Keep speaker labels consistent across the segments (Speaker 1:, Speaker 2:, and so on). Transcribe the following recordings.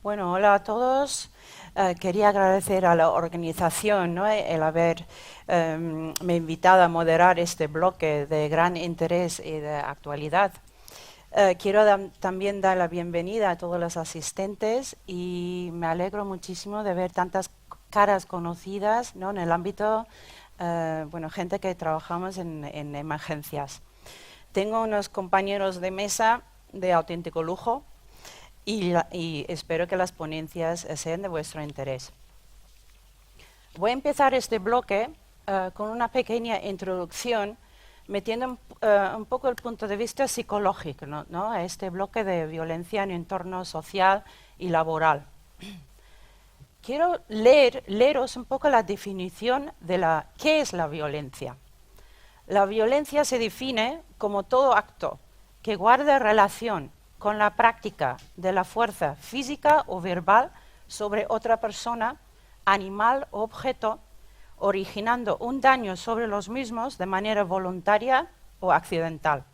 Speaker 1: Bueno, hola a todos. Quería agradecer a la organización, ¿no? El haber me invitado a moderar este bloque de gran interés y de actualidad. Quiero también dar la bienvenida a todos los asistentes y me alegro muchísimo de ver tantas caras conocidas, ¿no? En el ámbito, bueno, gente que trabajamos en emergencias. Tengo unos compañeros de mesa de auténtico lujo y espero que las ponencias sean de vuestro interés. Voy a empezar este bloque con una pequeña introducción, metiendo un poco el punto de vista psicológico, ¿no? A este bloque de violencia en entorno social y laboral. Quiero leeros un poco la definición de qué es la violencia. La violencia se define como todo acto que guarda relación con la práctica de la fuerza física o verbal sobre otra persona, animal o objeto, originando un daño sobre los mismos de manera voluntaria o accidental.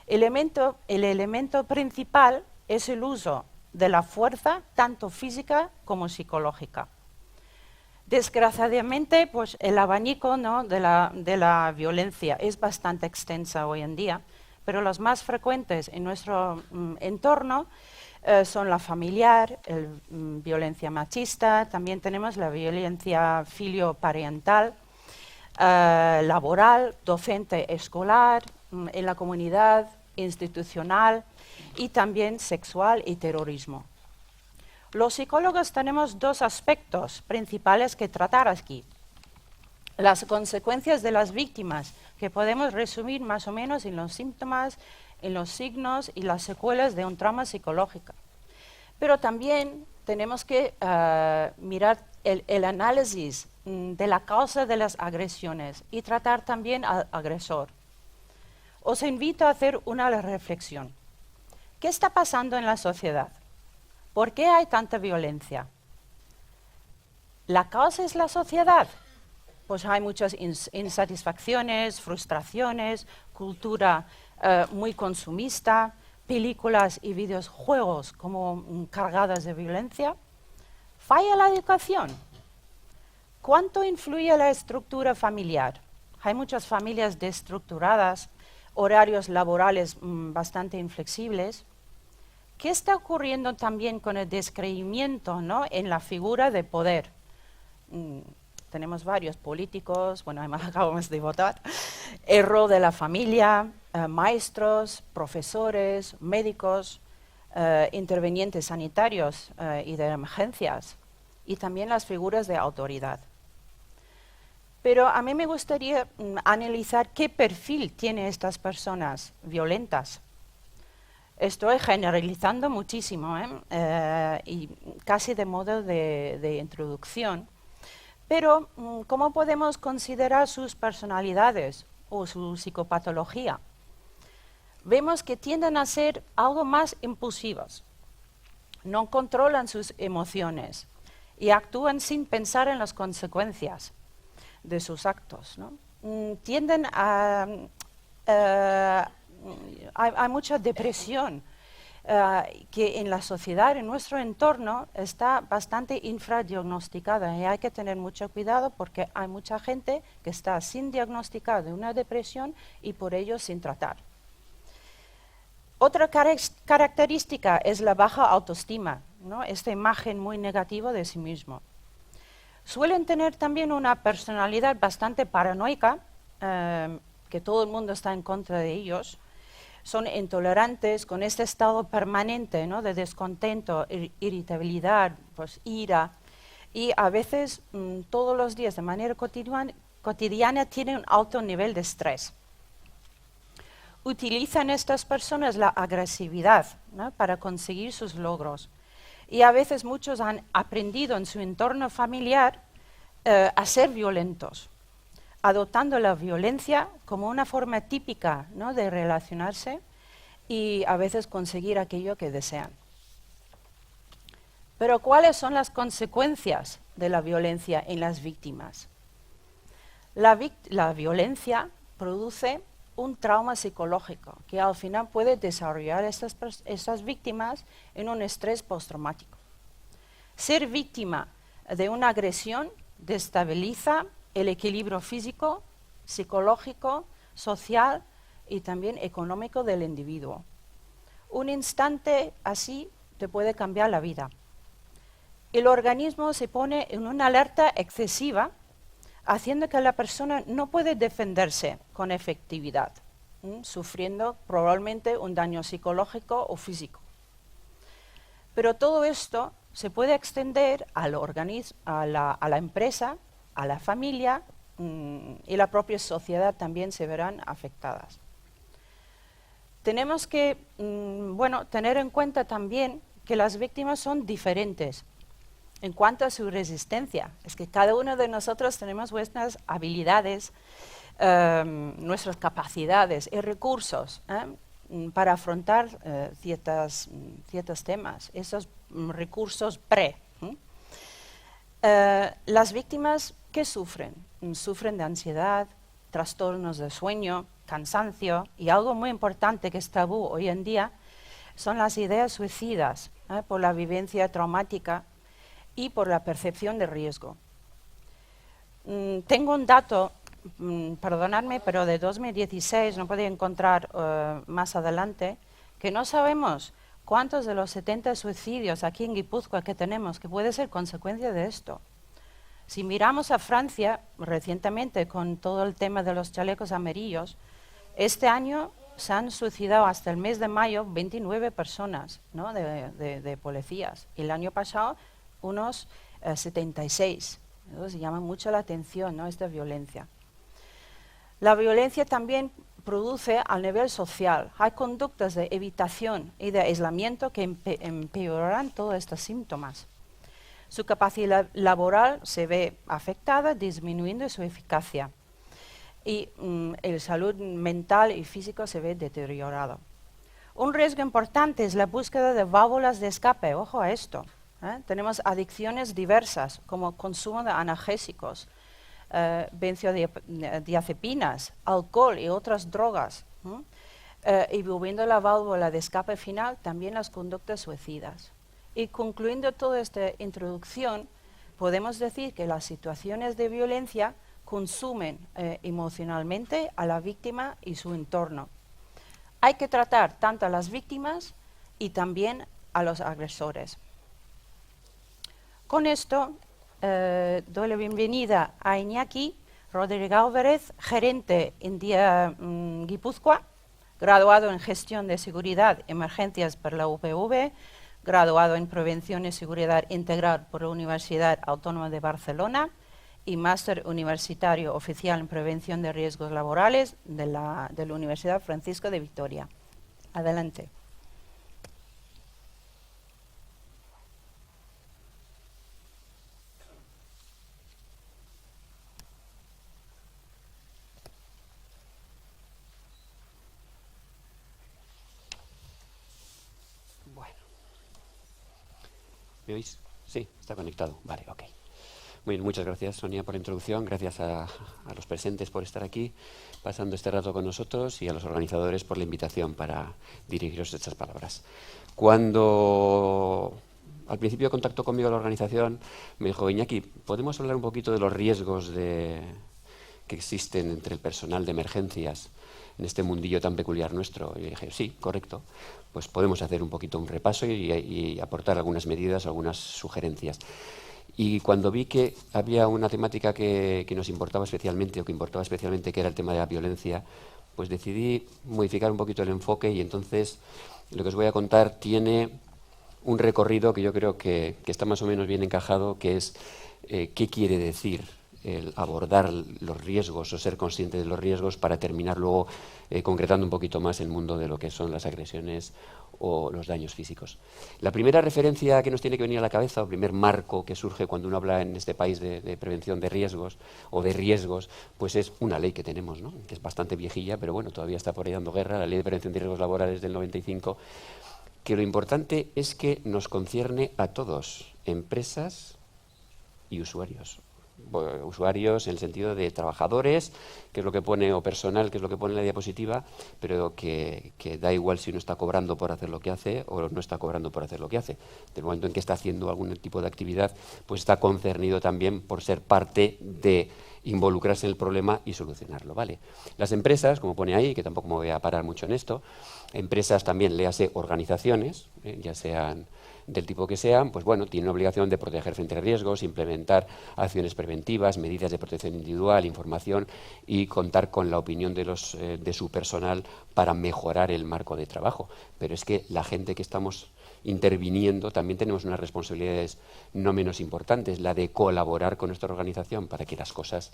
Speaker 1: El elemento principal es el uso de la fuerza, tanto física como psicológica. Desgraciadamente, pues el abanico, ¿no?, de la violencia es bastante extensa hoy en día, pero las más frecuentes en nuestro entorno son la familiar, violencia machista, también tenemos la violencia filioparental, laboral, docente escolar, en la comunidad, institucional y también sexual y terrorismo. Los psicólogos tenemos dos aspectos principales que tratar aquí. Las consecuencias de las víctimas, que podemos resumir más o menos en los síntomas, en los signos y las secuelas de un trauma psicológico. Pero también tenemos que mirar el análisis de la causa de las agresiones y tratar también al agresor. Os invito a hacer una reflexión. ¿Qué está pasando en la sociedad? ¿Por qué hay tanta violencia? ¿La causa es la sociedad? Pues hay muchas insatisfacciones, frustraciones, cultura muy consumista, películas y videojuegos como cargadas de violencia. ¿Falla la educación? ¿Cuánto influye la estructura familiar? Hay muchas familias desestructuradas, horarios laborales bastante inflexibles. ¿Qué está ocurriendo también con el descreimiento, ¿no?, en la figura de poder? Tenemos varios políticos, bueno, además acabamos de votar, el rol de la familia, maestros, profesores, médicos, intervenientes sanitarios y de emergencias, y también las figuras de autoridad. Pero a mí me gustaría analizar qué perfil tienen estas personas violentas. Estoy generalizando muchísimo y casi de modo de introducción, pero ¿cómo podemos considerar sus personalidades o su psicopatología? Vemos que tienden a ser algo más impulsivos, no controlan sus emociones y actúan sin pensar en las consecuencias de sus actos, ¿no? Tienden a... hay mucha depresión que en la sociedad, en nuestro entorno, está bastante infradiagnosticada y hay que tener mucho cuidado porque hay mucha gente que está sin diagnosticar de una depresión y por ello sin tratar. Otra característica es la baja autoestima, ¿no?, esta imagen muy negativa de sí mismo. Suelen tener también una personalidad bastante paranoica, que todo el mundo está en contra de ellos. Son intolerantes, con este estado permanente, ¿no?, de descontento, irritabilidad, pues, ira, y a veces todos los días de manera cotidiana tienen un alto nivel de estrés. Utilizan estas personas la agresividad, ¿no?, para conseguir sus logros. Y a veces muchos han aprendido en su entorno familiar a ser violentos, adoptando la violencia como una forma típica, ¿no?, de relacionarse y a veces conseguir aquello que desean. Pero ¿cuáles son las consecuencias de la violencia en las víctimas? La violencia produce un trauma psicológico que al final puede desarrollar estas víctimas en un estrés postraumático. Ser víctima de una agresión destabiliza el equilibrio físico, psicológico, social y también económico del individuo. Un instante así te puede cambiar la vida. El organismo se pone en una alerta excesiva, haciendo que la persona no puede defenderse con efectividad, sufriendo probablemente un daño psicológico o físico. Pero todo esto se puede extender al organismo, a la empresa, a la familia, y la propia sociedad también se verán afectadas. Tenemos que tener en cuenta también que las víctimas son diferentes en cuanto a su resistencia. Es que cada uno de nosotros tenemos nuestras habilidades, nuestras capacidades y recursos para afrontar ciertos temas, esos recursos las víctimas, ¿qué sufren? Sufren de ansiedad, trastornos de sueño, cansancio, y algo muy importante que es tabú hoy en día son las ideas suicidas, por la vivencia traumática y por la percepción de riesgo. Tengo un dato, perdonadme, pero de 2016, no podía encontrar más adelante, que no sabemos cuántos de los 70 suicidios aquí en Guipúzcoa que tenemos, que puede ser consecuencia de esto. Si miramos a Francia, recientemente con todo el tema de los chalecos amarillos, este año se han suicidado hasta el mes de mayo 29 personas, ¿no?, de policías. Y el año pasado unos 76. Entonces llama mucho la atención, ¿no?, esta violencia. La violencia también produce al nivel social. Hay conductas de evitación y de aislamiento que empeorarán todos estos síntomas. Su capacidad laboral se ve afectada, disminuyendo su eficacia. Y la salud mental y física se ve deteriorado. Un riesgo importante es la búsqueda de válvulas de escape. Ojo a esto. Tenemos adicciones diversas, como consumo de analgésicos, benzodiazepinas, alcohol y otras drogas. Y volviendo a la válvula de escape final, también las conductas suicidas. Y concluyendo toda esta introducción, podemos decir que las situaciones de violencia consumen emocionalmente a la víctima y su entorno. Hay que tratar tanto a las víctimas y también a los agresores. Con esto doy la bienvenida a Iñaki Rodríguez Álvarez, gerente en Día Guipúzcoa, graduado en Gestión de Seguridad y Emergencias por la UPV, graduado en Prevención y Seguridad Integral por la Universidad Autónoma de Barcelona y máster universitario oficial en Prevención de Riesgos Laborales de la Universidad Francisco de Vitoria. Adelante.
Speaker 2: ¿Me oís? Sí, está conectado. Vale, ok. Muy bien, muchas gracias, Sonia, por la introducción. Gracias a los presentes por estar aquí, pasando este rato con nosotros, y a los organizadores por la invitación para dirigiros estas palabras. Cuando al principio contactó conmigo la organización, me dijo: Iñaki, ¿podemos hablar un poquito de los riesgos que existen entre el personal de emergencias en este mundillo tan peculiar nuestro? Y yo dije: sí, correcto. Pues podemos hacer un poquito un repaso y aportar algunas medidas, algunas sugerencias. Y cuando vi que había una temática que nos importaba especialmente, que era el tema de la violencia, pues decidí modificar un poquito el enfoque, y entonces lo que os voy a contar tiene un recorrido que yo creo que está más o menos bien encajado, que es qué quiere decir el abordar los riesgos o ser consciente de los riesgos, para terminar luego concretando un poquito más el mundo de lo que son las agresiones o los daños físicos. La primera referencia que nos tiene que venir a la cabeza, o primer marco que surge cuando uno habla en este país de prevención de riesgos o de riesgos, pues es una ley que tenemos, ¿no?, que es bastante viejilla, pero bueno, todavía está por ahí dando guerra, la Ley de Prevención de Riesgos Laborales del 95, que lo importante es que nos concierne a todos, empresas y usuarios. usuarios en el sentido de trabajadores, que es lo que pone, o personal, que es lo que pone en la diapositiva, pero que da igual si uno está cobrando por hacer lo que hace o no está cobrando por hacer lo que hace. Del momento en que está haciendo algún tipo de actividad, pues está concernido también por ser parte de involucrarse en el problema y solucionarlo, ¿vale? Las empresas, como pone ahí, que tampoco me voy a parar mucho en esto, empresas también, léase organizaciones, ya sean del tipo que sean, pues bueno, tienen obligación de proteger frente a riesgos, implementar acciones preventivas, medidas de protección individual, información y contar con la opinión de su personal para mejorar el marco de trabajo. Pero es que la gente que estamos interviniendo también tenemos unas responsabilidades no menos importantes, la de colaborar con nuestra organización para que las cosas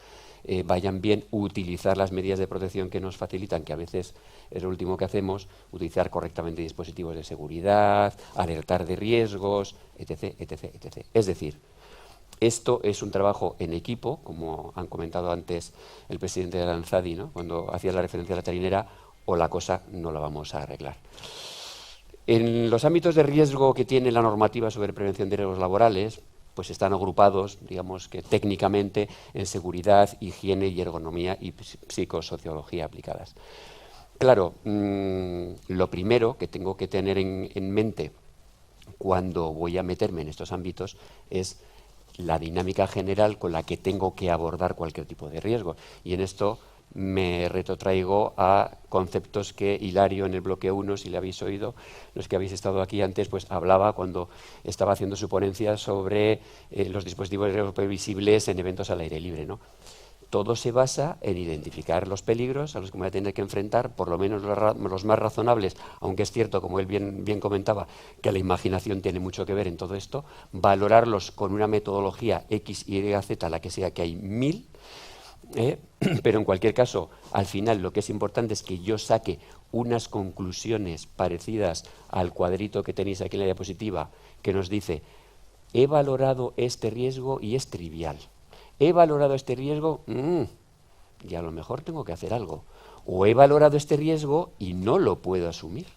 Speaker 2: vayan bien, utilizar las medidas de protección que nos facilitan, que a veces es lo último que hacemos, utilizar correctamente dispositivos de seguridad, alertar de riesgos, etc., etc., etc. Es decir, esto es un trabajo en equipo, como han comentado antes el presidente de Aranzadi, ¿no?, cuando hacía la referencia a la trinera, o la cosa no la vamos a arreglar. En los ámbitos de riesgo que tiene la normativa sobre prevención de riesgos laborales, pues están agrupados, digamos que técnicamente, en seguridad, higiene y ergonomía y psicosociología aplicadas. Claro, lo primero que tengo que tener en mente cuando voy a meterme en estos ámbitos es la dinámica general con la que tengo que abordar cualquier tipo de riesgo. Y en esto me retrotraigo a conceptos que Hilario en el bloque 1, si le habéis oído, los que habéis estado aquí antes, pues hablaba cuando estaba haciendo su ponencia sobre los dispositivos de riesgo previsibles en eventos al aire libre, ¿no? Todo se basa en identificar los peligros a los que me voy a tener que enfrentar, por lo menos los más razonables, aunque es cierto, como él bien comentaba, que la imaginación tiene mucho que ver en todo esto, valorarlos con una metodología X, Y, Z, la que sea, que hay 1000, pero en cualquier caso, al final lo que es importante es que yo saque unas conclusiones parecidas al cuadrito que tenéis aquí en la diapositiva, que nos dice, he valorado este riesgo y es trivial. He valorado este riesgo y a lo mejor tengo que hacer algo. O he valorado este riesgo y no lo puedo asumir,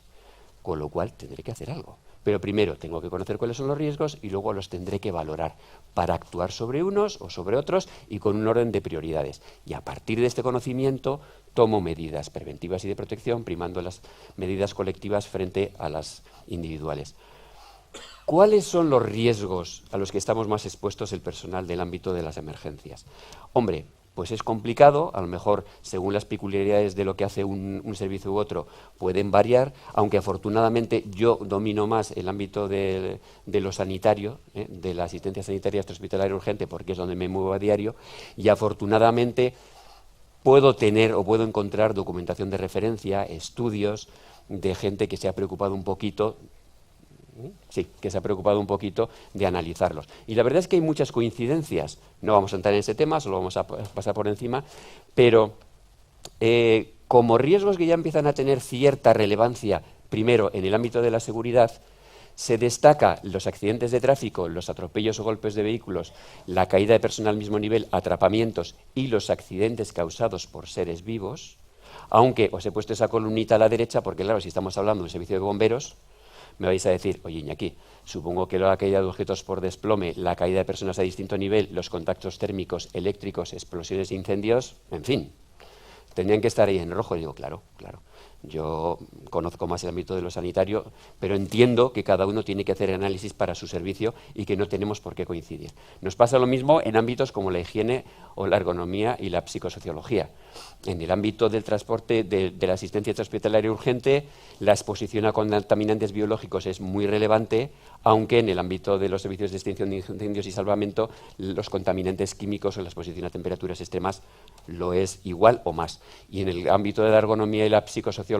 Speaker 2: con lo cual tendré que hacer algo. Pero primero tengo que conocer cuáles son los riesgos y luego los tendré que valorar para actuar sobre unos o sobre otros y con un orden de prioridades. Y a partir de este conocimiento tomo medidas preventivas y de protección, primando las medidas colectivas frente a las individuales. ¿Cuáles son los riesgos a los que estamos más expuestos el personal del ámbito de las emergencias? Hombre, pues es complicado, a lo mejor según las peculiaridades de lo que hace un servicio u otro pueden variar, aunque afortunadamente yo domino más el ámbito de lo sanitario, de la asistencia sanitaria extrahospitalaria urgente, porque es donde me muevo a diario, y afortunadamente puedo tener o puedo encontrar documentación de referencia, estudios de gente que se ha preocupado un poquito. Sí, que se ha preocupado un poquito de analizarlos. Y la verdad es que hay muchas coincidencias. No vamos a entrar en ese tema, solo vamos a pasar por encima, pero como riesgos que ya empiezan a tener cierta relevancia, primero en el ámbito de la seguridad, se destaca los accidentes de tráfico, los atropellos o golpes de vehículos, la caída de personas al mismo nivel, atrapamientos y los accidentes causados por seres vivos, aunque os he puesto esa columnita a la derecha porque, claro, si estamos hablando de un servicio de bomberos, me vais a decir, oye, Iñaki, supongo que la caída de objetos por desplome, la caída de personas a distinto nivel, los contactos térmicos, eléctricos, explosiones e incendios, en fin, tendrían que estar ahí en rojo. Y digo, claro. Yo conozco más el ámbito de lo sanitario, pero entiendo que cada uno tiene que hacer análisis para su servicio y que no tenemos por qué coincidir. Nos pasa lo mismo en ámbitos como la higiene o la ergonomía y la psicosociología. En el ámbito del transporte, de la asistencia hospitalaria urgente, la exposición a contaminantes biológicos es muy relevante, aunque en el ámbito de los servicios de extinción de incendios y salvamento, los contaminantes químicos o la exposición a temperaturas extremas lo es igual o más. Y en el ámbito de la ergonomía y la psicosociología,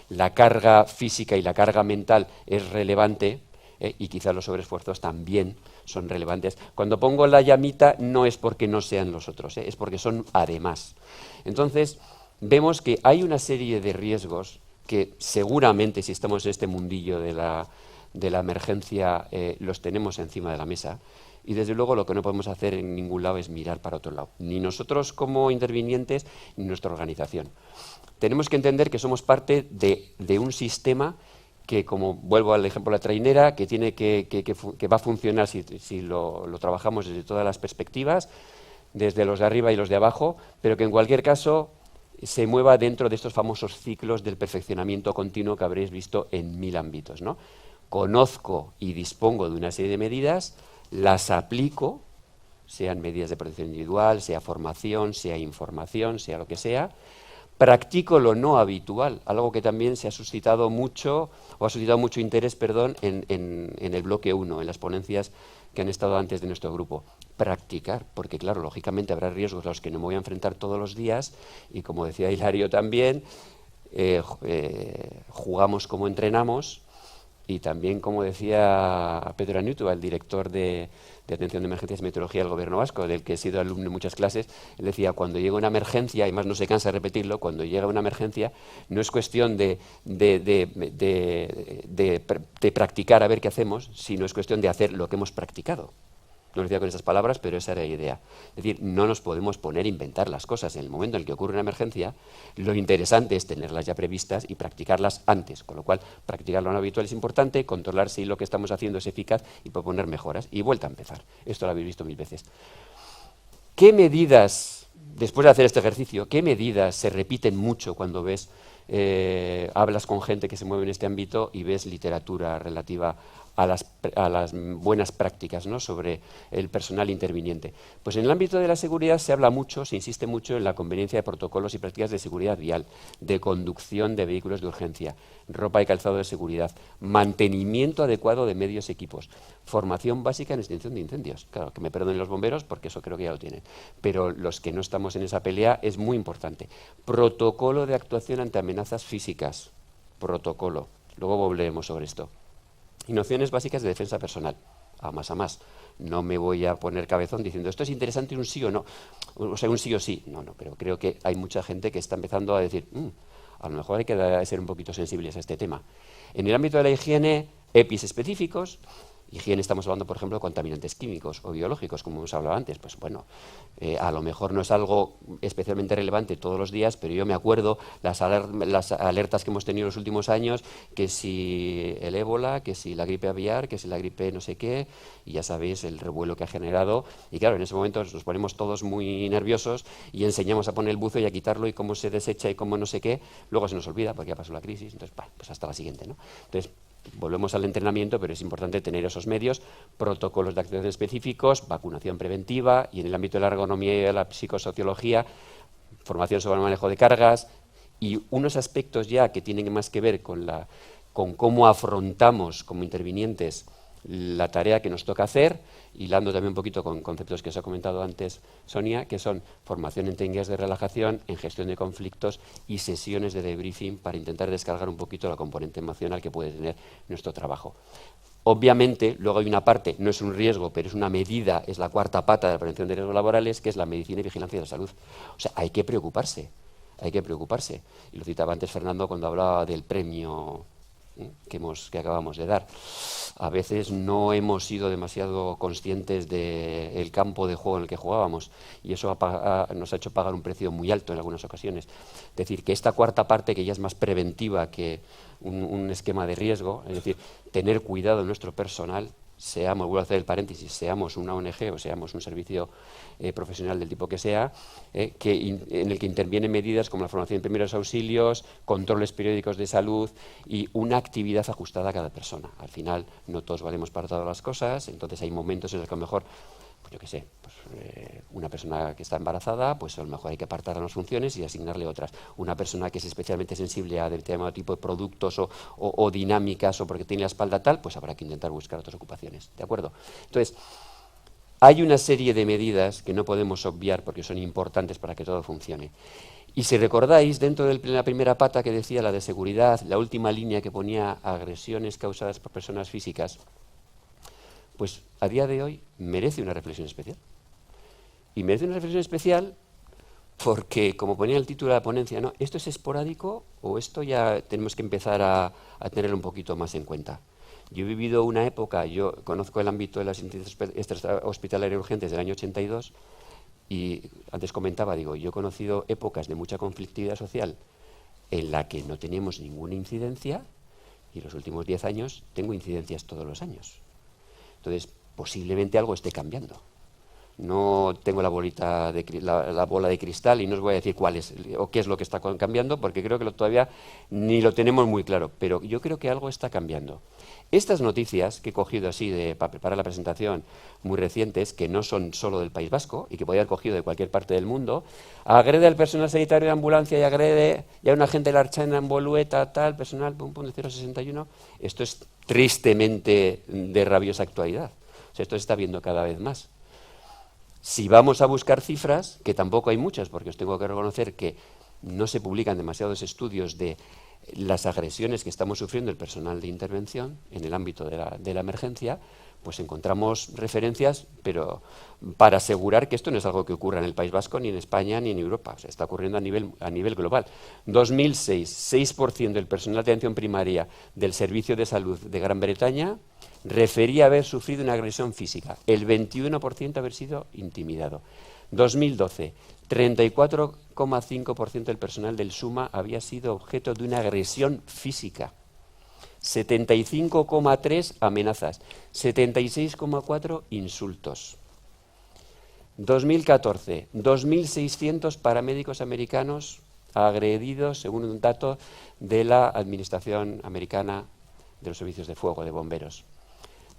Speaker 2: la carga física y la carga mental es relevante, y quizás los sobreesfuerzos también son relevantes. Cuando pongo la llamita no es porque no sean los otros, es porque son además. Entonces, vemos que hay una serie de riesgos que seguramente, si estamos en este mundillo de la emergencia, los tenemos encima de la mesa. Y desde luego lo que no podemos hacer en ningún lado es mirar para otro lado, ni nosotros como intervinientes, ni nuestra organización. Tenemos que entender que somos parte de un sistema que, como vuelvo al ejemplo de la trainera, que va a funcionar si lo trabajamos desde todas las perspectivas, desde los de arriba y los de abajo, pero que en cualquier caso se mueva dentro de estos famosos ciclos del perfeccionamiento continuo que habréis visto en 1000 ámbitos, ¿no? Conozco y dispongo de una serie de medidas, las aplico, sean medidas de protección individual, sea formación, sea información, sea lo que sea, practico lo no habitual, algo que también se ha suscitado mucho, o ha suscitado mucho interés, perdón, en el bloque 1, en las ponencias que han estado antes de nuestro grupo. Practicar, porque claro, lógicamente habrá riesgos a los que no me voy a enfrentar todos los días, y como decía Hilario también, jugamos como entrenamos, y también, como decía Pedro Anuto, el director de Atención de Emergencias y Meteorología del Gobierno Vasco, del que he sido alumno en muchas clases, él decía, cuando llega una emergencia, y más no se cansa de repetirlo, cuando llega una emergencia, no es cuestión de practicar a ver qué hacemos, sino es cuestión de hacer lo que hemos practicado. No lo decía con esas palabras, pero esa era la idea. Es decir, no nos podemos poner a inventar las cosas. En el momento en el que ocurre una emergencia, lo interesante es tenerlas ya previstas y practicarlas antes. Con lo cual, practicar lo no habitual es importante, controlar si lo que estamos haciendo es eficaz y proponer mejoras. Y vuelta a empezar. Esto lo habéis visto 1000 veces. ¿Qué medidas, después de hacer este ejercicio, qué medidas se repiten mucho cuando ves, hablas con gente que se mueve en este ámbito y ves literatura relativa a las buenas prácticas, ¿no?, sobre el personal interviniente? Pues en el ámbito de la seguridad se habla mucho, se insiste mucho en la conveniencia de protocolos y prácticas de seguridad vial, de conducción de vehículos de urgencia, ropa y calzado de seguridad, mantenimiento adecuado de medios y equipos, formación básica en extinción de incendios. Claro, que me perdonen los bomberos porque eso creo que ya lo tienen, pero los que no estamos en esa pelea es muy importante. Protocolo de actuación ante amenazas físicas, protocolo, luego volveremos sobre esto. Y nociones básicas de defensa personal, a más. No me voy a poner cabezón diciendo esto es interesante, un sí o no, o sea, un sí o sí. No, pero creo que hay mucha gente que está empezando a decir, a lo mejor hay que ser un poquito sensibles a este tema. En el ámbito de la higiene, EPIs específicos. Higiene, estamos hablando, por ejemplo, de contaminantes químicos o biológicos, como hemos hablado antes. Pues bueno, a lo mejor no es algo especialmente relevante todos los días, pero yo me acuerdo las alertas que hemos tenido en los últimos años, que si el ébola, que si la gripe aviar, que si la gripe no sé qué, y ya sabéis el revuelo que ha generado. Y claro, en ese momento nos ponemos todos muy nerviosos y enseñamos a poner el buzo y a quitarlo y cómo se desecha y cómo no sé qué. Luego se nos olvida porque ya pasó la crisis, entonces, pues hasta la siguiente, ¿no? Entonces, volvemos al entrenamiento, pero es importante tener esos medios, protocolos de actuación específicos, vacunación preventiva, y en el ámbito de la ergonomía y de la psicosociología, formación sobre el manejo de cargas, y unos aspectos ya que tienen más que ver con cómo afrontamos como intervinientes la tarea que nos toca hacer, hilando también un poquito con conceptos que os ha comentado antes Sonia, que son formación en técnicas de relajación, en gestión de conflictos y sesiones de debriefing para intentar descargar un poquito la componente emocional que puede tener nuestro trabajo. Obviamente, luego hay una parte, no es un riesgo, pero es una medida, es la cuarta pata de la prevención de riesgos laborales, que es la medicina y vigilancia de la salud. O sea, hay que preocuparse. Y lo citaba antes Fernando cuando hablaba del premio que acabamos de dar. A veces no hemos sido demasiado conscientes del campo de juego en el que jugábamos, y eso nos ha hecho pagar un precio muy alto en algunas ocasiones. Es decir, que esta cuarta parte, que ya es más preventiva que un esquema de riesgo, es decir, tener cuidado de nuestro personal, seamos, vuelvo a hacer el paréntesis, seamos una ONG o seamos un servicio profesional del tipo que sea, en el que intervienen medidas como la formación en primeros auxilios, controles periódicos de salud y una actividad ajustada a cada persona. Al final no todos valemos para todas las cosas, entonces hay momentos en los que a lo mejor, pues yo qué sé, una persona que está embarazada, pues a lo mejor hay que apartar unas funciones y asignarle otras. Una persona que es especialmente sensible a determinado tipo de productos o dinámicas, o porque tiene la espalda tal, pues habrá que intentar buscar otras ocupaciones, ¿de acuerdo? Entonces, hay una serie de medidas que no podemos obviar porque son importantes para que todo funcione. Y si recordáis, dentro de la primera pata que decía, la de seguridad, la última línea que ponía agresiones causadas por personas físicas, pues a día de hoy merece una reflexión especial. Y merece una reflexión especial porque, como ponía el título de la ponencia, ¿no?, ¿esto es esporádico o esto ya tenemos que empezar a tenerlo un poquito más en cuenta? Yo he vivido una época, yo conozco el ámbito de las instituciones hospitalarias urgentes del año 82, y antes comentaba, digo, yo he conocido épocas de mucha conflictividad social en la que no teníamos ninguna incidencia, y en los últimos 10 años tengo incidencias todos los años. Entonces, posiblemente algo esté cambiando. No tengo la bola de cristal y no os voy a decir cuál es o qué es lo que está cambiando, porque creo que todavía ni lo tenemos muy claro, pero yo creo que algo está cambiando. Estas noticias que he cogido así para preparar la presentación, muy recientes, que no son solo del País Vasco y que podía haber cogido de cualquier parte del mundo, agrede al personal sanitario de ambulancia y agrede a un agente de la Ertzaintza en Bolueta, tal, personal, pum, pum, de 061. Esto es tristemente de rabiosa actualidad. O sea, esto se está viendo cada vez más. Si vamos a buscar cifras, que tampoco hay muchas, porque os tengo que reconocer que no se publican demasiados estudios de las agresiones que estamos sufriendo el personal de intervención en el ámbito de la emergencia, pues encontramos referencias, pero para asegurar que esto no es algo que ocurra en el País Vasco, ni en España, ni en Europa. O sea, está ocurriendo a nivel global. 2006, 6% del personal de atención primaria del Servicio de Salud de Gran Bretaña refería haber sufrido una agresión física, el 21% haber sido intimidado. 2012, 34,5% del personal del SUMA había sido objeto de una agresión física, 75,3% amenazas, 76,4% insultos. 2014, 2.600 paramédicos americanos agredidos, según un dato de la Administración Americana de los Servicios de Fuego, de Bomberos.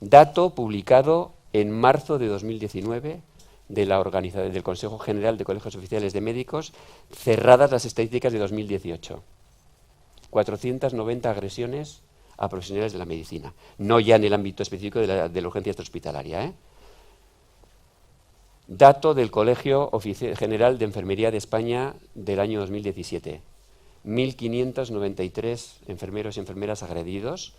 Speaker 2: Dato publicado en marzo de 2019 del Consejo General de Colegios Oficiales de Médicos, cerradas las estadísticas de 2018. 490 agresiones a profesionales de la medicina, no ya en el ámbito específico de la urgencia extrahospitalaria, ¿eh? Dato del Colegio General de Enfermería de España del año 2017. 1.593 enfermeros y enfermeras agredidos,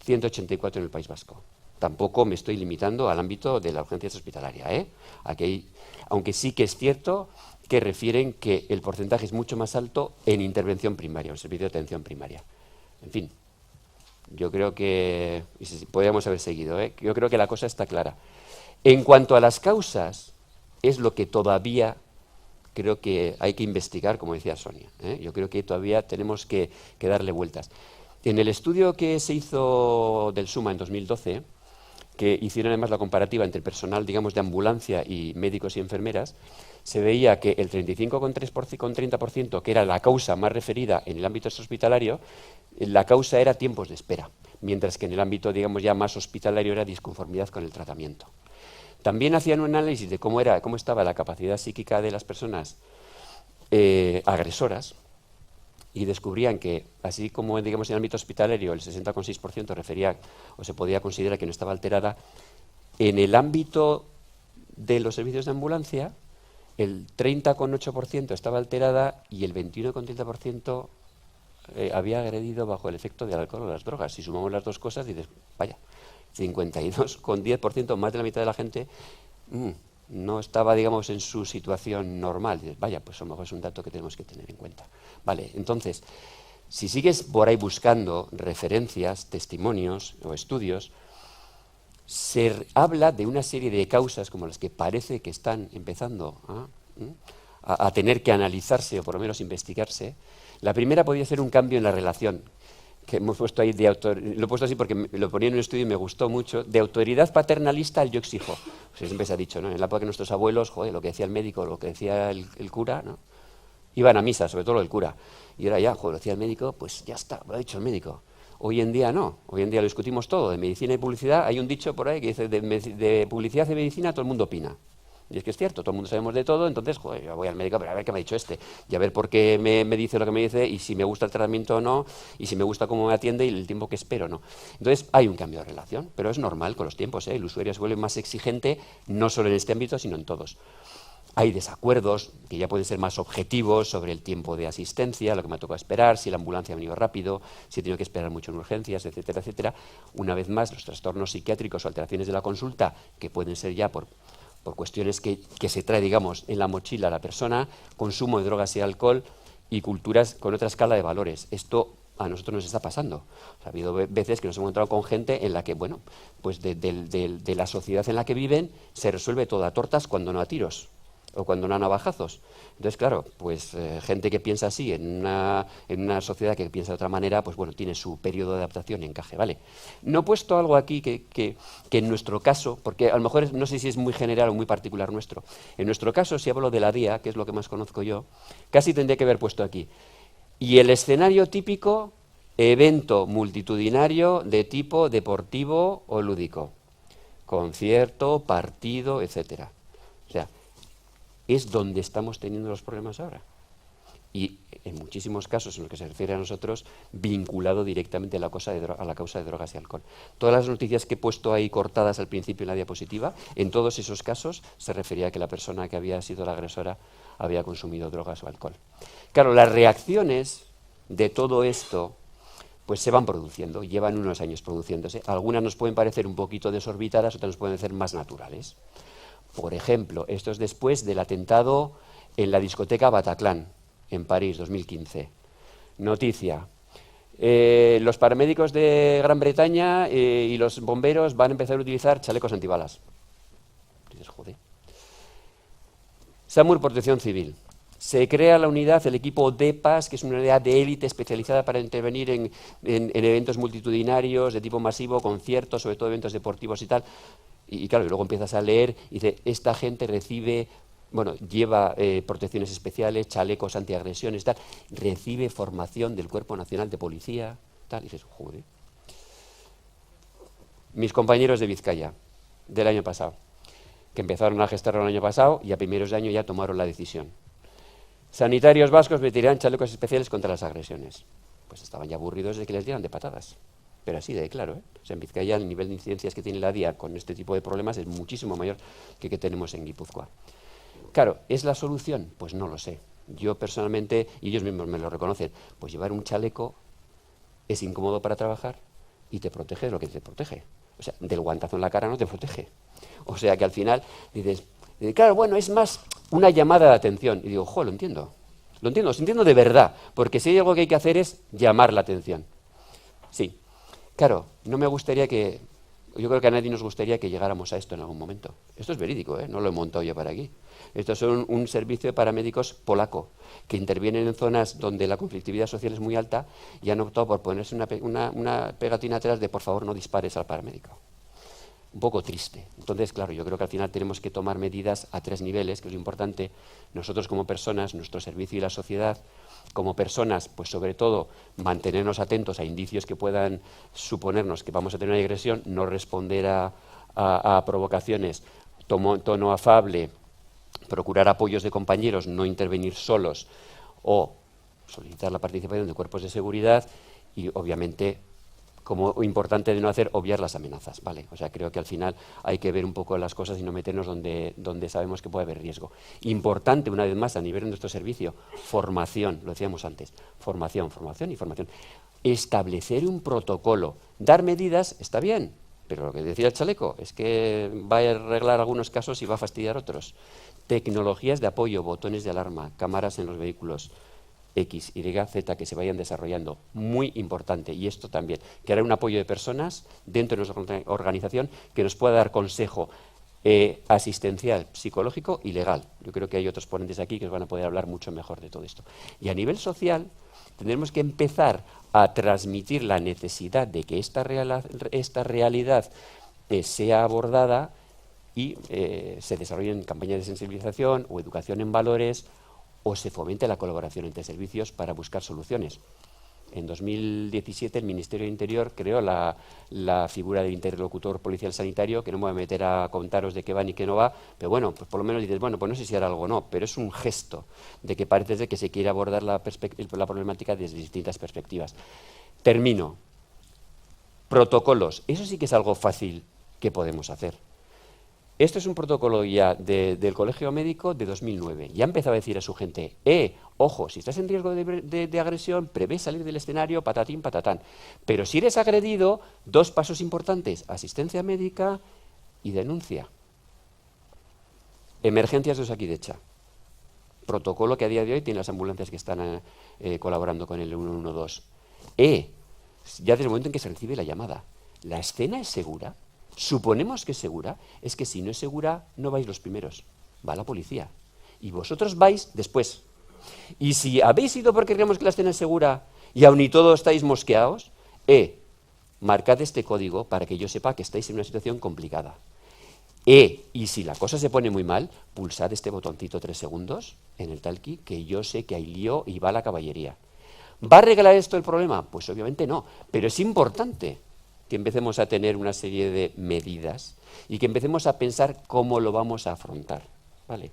Speaker 2: 184 en el País Vasco. Tampoco me estoy limitando al ámbito de la urgencia hospitalaria, ¿eh? Aquí, aunque sí que es cierto que refieren que el porcentaje es mucho más alto en intervención primaria, en servicio de atención primaria. En fin, yo creo que, y si podríamos haber seguido, ¿eh? Yo creo que la cosa está clara. En cuanto a las causas, es lo que todavía creo que hay que investigar, como decía Sonia, ¿eh? Yo creo que todavía tenemos que darle vueltas. En el estudio que se hizo del SUMA en 2012, que hicieron además la comparativa entre el personal, digamos, de ambulancia y médicos y enfermeras, se veía que el 35,30%, que era la causa más referida en el ámbito hospitalario, la causa era tiempos de espera, mientras que en el ámbito, digamos, ya más hospitalario era disconformidad con el tratamiento. También hacían un análisis de cómo estaba la capacidad psíquica de las personas agresoras, y descubrían que, así como digamos en el ámbito hospitalario el 60,6% refería o se podía considerar que no estaba alterada, en el ámbito de los servicios de ambulancia el 30,8% estaba alterada y el 21,30% había agredido bajo el efecto del alcohol o las drogas. Si sumamos las dos cosas, dices, vaya, 52,10%, más de la mitad de la gente no estaba, digamos, en su situación normal. Dices, vaya, pues a lo mejor es un dato que tenemos que tener en cuenta. Vale, entonces, si sigues por ahí buscando referencias, testimonios o estudios, se habla de una serie de causas como las que parece que están empezando a tener que analizarse o por lo menos investigarse. La primera podría ser un cambio en la relación, que hemos puesto ahí lo he puesto así porque lo ponía en un estudio y me gustó mucho, de autoridad paternalista al yo exijo. Pues siempre se ha dicho, ¿no? En la época que nuestros abuelos, joder, lo que decía el médico, lo que decía el cura, ¿no? Iban a misa, sobre todo lo del cura. Y ahora ya, joder, lo decía el médico, pues ya está, lo ha dicho el médico. Hoy en día no, hoy en día lo discutimos todo, de medicina y publicidad. Hay un dicho por ahí que dice, de publicidad y medicina todo el mundo opina. Y es que es cierto, todo el mundo sabemos de todo, entonces, joder, yo voy al médico, pero a ver qué me ha dicho este, y a ver por qué me dice lo que me dice, y si me gusta el tratamiento o no, y si me gusta cómo me atiende y el tiempo que espero o no. Entonces, hay un cambio de relación, pero es normal con los tiempos, ¿eh? El usuario se vuelve más exigente, no solo en este ámbito, sino en todos. Hay desacuerdos que ya pueden ser más objetivos sobre el tiempo de asistencia, lo que me toca esperar, si la ambulancia ha venido rápido, si he tenido que esperar mucho en urgencias, etcétera, etcétera. Una vez más, los trastornos psiquiátricos o alteraciones de la consulta, que pueden ser ya por cuestiones que se trae, digamos, en la mochila a la persona, consumo de drogas y alcohol y culturas con otra escala de valores. Esto a nosotros nos está pasando. O sea, ha habido veces que nos hemos encontrado con gente en la que, bueno, pues de la sociedad en la que viven se resuelve todo a tortas cuando no a tiros. o cuando no a navajazos. Entonces, claro, pues gente que piensa así en una sociedad que piensa de otra manera, pues bueno, tiene su periodo de adaptación y encaje, ¿vale? No he puesto algo aquí que en nuestro caso, porque a lo mejor no sé si es muy general o muy particular nuestro, en nuestro caso, si hablo de la DIA, que es lo que más conozco yo, casi tendría que haber puesto aquí. Y el escenario típico, evento multitudinario de tipo deportivo o lúdico. Concierto, partido, etcétera. O sea, es donde estamos teniendo los problemas ahora. Y en muchísimos casos, en lo que se refiere a nosotros, vinculado directamente a la causa de drogas y alcohol. Todas las noticias que he puesto ahí cortadas al principio en la diapositiva, en todos esos casos se refería a que la persona que había sido la agresora había consumido drogas o alcohol. Claro, las reacciones de todo esto pues se van produciendo, llevan unos años produciéndose. Algunas nos pueden parecer un poquito desorbitadas, otras nos pueden parecer más naturales. Por ejemplo, esto es después del atentado en la discoteca Bataclan, en París, 2015. Noticia. Los paramédicos de Gran Bretaña y los bomberos van a empezar a utilizar chalecos antibalas. Dices, joder. SAMUR Protección Civil. Se crea la unidad, el equipo DEPAS, que es una unidad de élite especializada para intervenir en eventos multitudinarios de tipo masivo, conciertos, sobre todo eventos deportivos y tal. Y claro, y luego empiezas a leer y dice, esta gente recibe, bueno, lleva protecciones especiales, chalecos antiagresiones, tal, recibe formación del Cuerpo Nacional de Policía, tal, y dices, joder. Mis compañeros de Vizcaya, del año pasado, que empezaron a gestarlo el año pasado y a primeros de año ya tomaron la decisión. Sanitarios vascos meterán chalecos especiales contra las agresiones. Pues estaban ya aburridos de que les dieran de patadas. Pero así de claro, ¿eh? O sea, en Vizcaya el nivel de incidencias que tiene la DIA con este tipo de problemas es muchísimo mayor que tenemos en Guipúzcoa. Claro, ¿es la solución? Pues no lo sé. Yo personalmente, y ellos mismos me lo reconocen, pues llevar un chaleco es incómodo para trabajar y te protege de lo que te protege. O sea, del guantazo en la cara no te protege. O sea que al final dices, claro, bueno, es más una llamada de atención. Y digo, lo entiendo. Lo entiendo de verdad, porque si hay algo que hay que hacer es llamar la atención. Sí, claro, no me gustaría que, yo creo que a nadie nos gustaría que llegáramos a esto en algún momento. Esto es verídico, no lo he montado yo para aquí. Esto es un servicio de paramédicos polaco, que intervienen en zonas donde la conflictividad social es muy alta y han optado por ponerse una pegatina atrás de por favor no dispares al paramédico. Un poco triste. Entonces, claro, yo creo que al final tenemos que tomar medidas a 3 niveles, que es lo importante. Nosotros como personas, nuestro servicio y la sociedad, como personas, pues sobre todo mantenernos atentos a indicios que puedan suponernos que vamos a tener una agresión, no responder a provocaciones, tono afable, procurar apoyos de compañeros, no intervenir solos o solicitar la participación de cuerpos de seguridad y, obviamente, como importante de no hacer, obviar las amenazas, ¿vale? O sea, creo que al final hay que ver un poco las cosas y no meternos donde sabemos que puede haber riesgo. Importante, una vez más, a nivel de nuestro servicio, formación, lo decíamos antes, formación y formación. Establecer un protocolo, dar medidas, está bien, pero lo que decía el chaleco es que va a arreglar algunos casos y va a fastidiar otros. Tecnologías de apoyo, botones de alarma, cámaras en los vehículos, X, Y, Z que se vayan desarrollando, muy importante, y esto también, crear un apoyo de personas dentro de nuestra organización que nos pueda dar consejo asistencial, psicológico y legal. Yo creo que hay otros ponentes aquí que nos van a poder hablar mucho mejor de todo esto. Y a nivel social, tendremos que empezar a transmitir la necesidad de que esta realidad sea abordada y se desarrollen campañas de sensibilización o educación en valores, o se fomente la colaboración entre servicios para buscar soluciones. En 2017 el Ministerio de Interior creó la figura del interlocutor policial sanitario, que no me voy a meter a contaros de qué va ni qué no va, pero bueno, pues por lo menos dices, bueno, pues no sé si hará algo o no, pero es un gesto de que parece que se quiere abordar la problemática desde distintas perspectivas. Termino. Protocolos. Eso sí que es algo fácil que podemos hacer. Esto es un protocolo ya del Colegio Médico de 2009. Ya empezaba a decir a su gente, ojo, si estás en riesgo de agresión, prevé salir del escenario, patatín, patatán. Pero si eres agredido, 2 pasos importantes, asistencia médica y denuncia. Emergencias de Osakidetza. Protocolo que a día de hoy tienen las ambulancias que están colaborando con el 112. Ya desde el momento en que se recibe la llamada, ¿la escena es segura? Suponemos que es segura, es que si no es segura no vais los primeros, va la policía. y vosotros vais después. Y si habéis ido porque creemos que la escena es segura y aun y todo estáis mosqueados, marcad este código para que yo sepa que estáis en una situación complicada. Y si la cosa se pone muy mal, pulsad este botoncito 3 segundos en el talkie, que yo sé que hay lío y va la caballería. ¿Va a arreglar esto el problema? Pues obviamente no, pero es importante que empecemos a tener una serie de medidas y que empecemos a pensar cómo lo vamos a afrontar, ¿vale?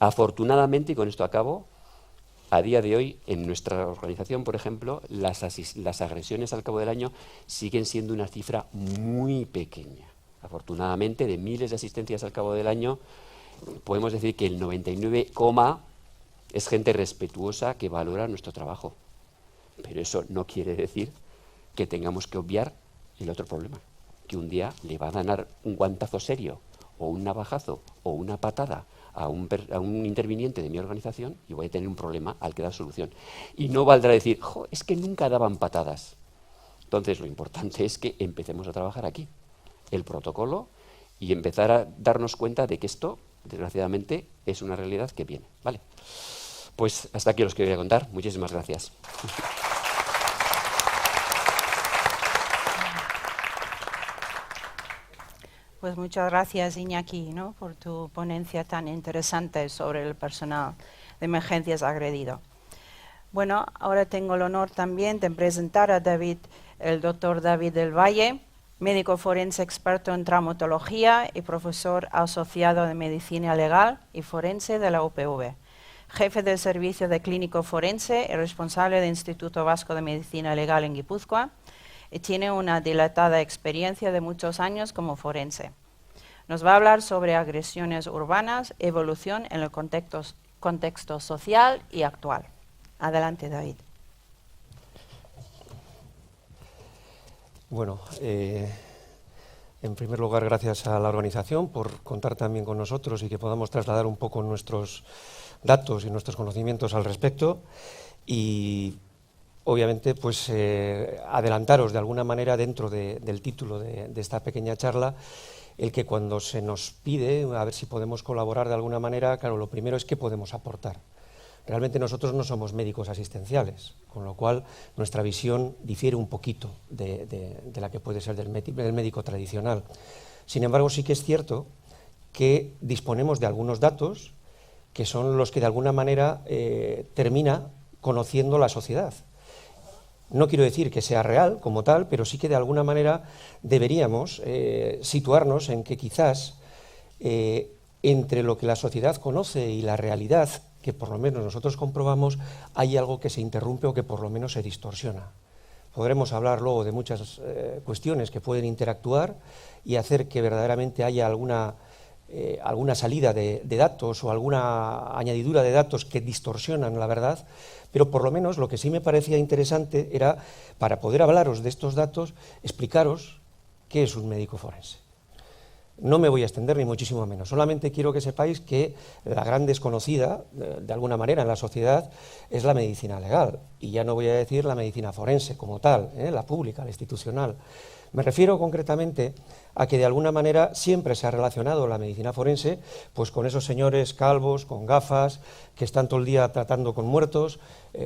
Speaker 2: Afortunadamente, y con esto acabo, a día de hoy, en nuestra organización, por ejemplo, las agresiones al cabo del año siguen siendo una cifra muy pequeña. Afortunadamente, de miles de asistencias al cabo del año, podemos decir que el 99, es gente respetuosa que valora nuestro trabajo. Pero eso no quiere decir que tengamos que obviar el otro problema, que un día le va a dar un guantazo serio, o un navajazo, o una patada a un interviniente de mi organización y voy a tener un problema al que dar solución. Y no valdrá decir, es que nunca daban patadas. Entonces, lo importante es que empecemos a trabajar aquí el protocolo y empezar a darnos cuenta de que esto, desgraciadamente, es una realidad que viene, ¿vale? Pues hasta aquí os quería contar. Muchísimas gracias.
Speaker 1: Pues muchas gracias, Iñaki, ¿no?, por tu ponencia tan interesante sobre el personal de emergencias agredido. Bueno, ahora tengo el honor también de presentar a el doctor David del Valle, médico forense experto en traumatología y profesor asociado de medicina legal y forense de la UPV, jefe del servicio de clínico forense y responsable del Instituto Vasco de Medicina Legal en Guipúzcoa, y tiene una dilatada experiencia de muchos años como forense. Nos va a hablar sobre agresiones urbanas, evolución en el contexto social y actual. Adelante, David.
Speaker 3: Bueno, en primer lugar, gracias a la organización por contar también con nosotros y que podamos trasladar un poco nuestros datos y nuestros conocimientos al respecto. Y obviamente, pues adelantaros de alguna manera dentro del título de esta pequeña charla, el que cuando se nos pide, a ver si podemos colaborar de alguna manera, claro, lo primero es qué podemos aportar. Realmente nosotros no somos médicos asistenciales, con lo cual nuestra visión difiere un poquito de la que puede ser del médico tradicional. Sin embargo, sí que es cierto que disponemos de algunos datos que son los que de alguna manera termina conociendo la sociedad. No quiero decir que sea real como tal, pero sí que de alguna manera deberíamos situarnos en que quizás entre lo que la sociedad conoce y la realidad, que por lo menos nosotros comprobamos, hay algo que se interrumpe o que por lo menos se distorsiona. Podremos hablar luego de muchas cuestiones que pueden interactuar y hacer que verdaderamente haya alguna salida de datos o alguna añadidura de datos que distorsionan la verdad, pero por lo menos lo que sí me parecía interesante era, para poder hablaros de estos datos, explicaros qué es un médico forense. No me voy a extender ni muchísimo menos, solamente quiero que sepáis que la gran desconocida, de alguna manera, en la sociedad es la medicina legal, y ya no voy a decir la medicina forense como tal, la pública, la institucional. Me refiero concretamente a que de alguna manera siempre se ha relacionado la medicina forense pues con esos señores calvos, con gafas, que están todo el día tratando con muertos.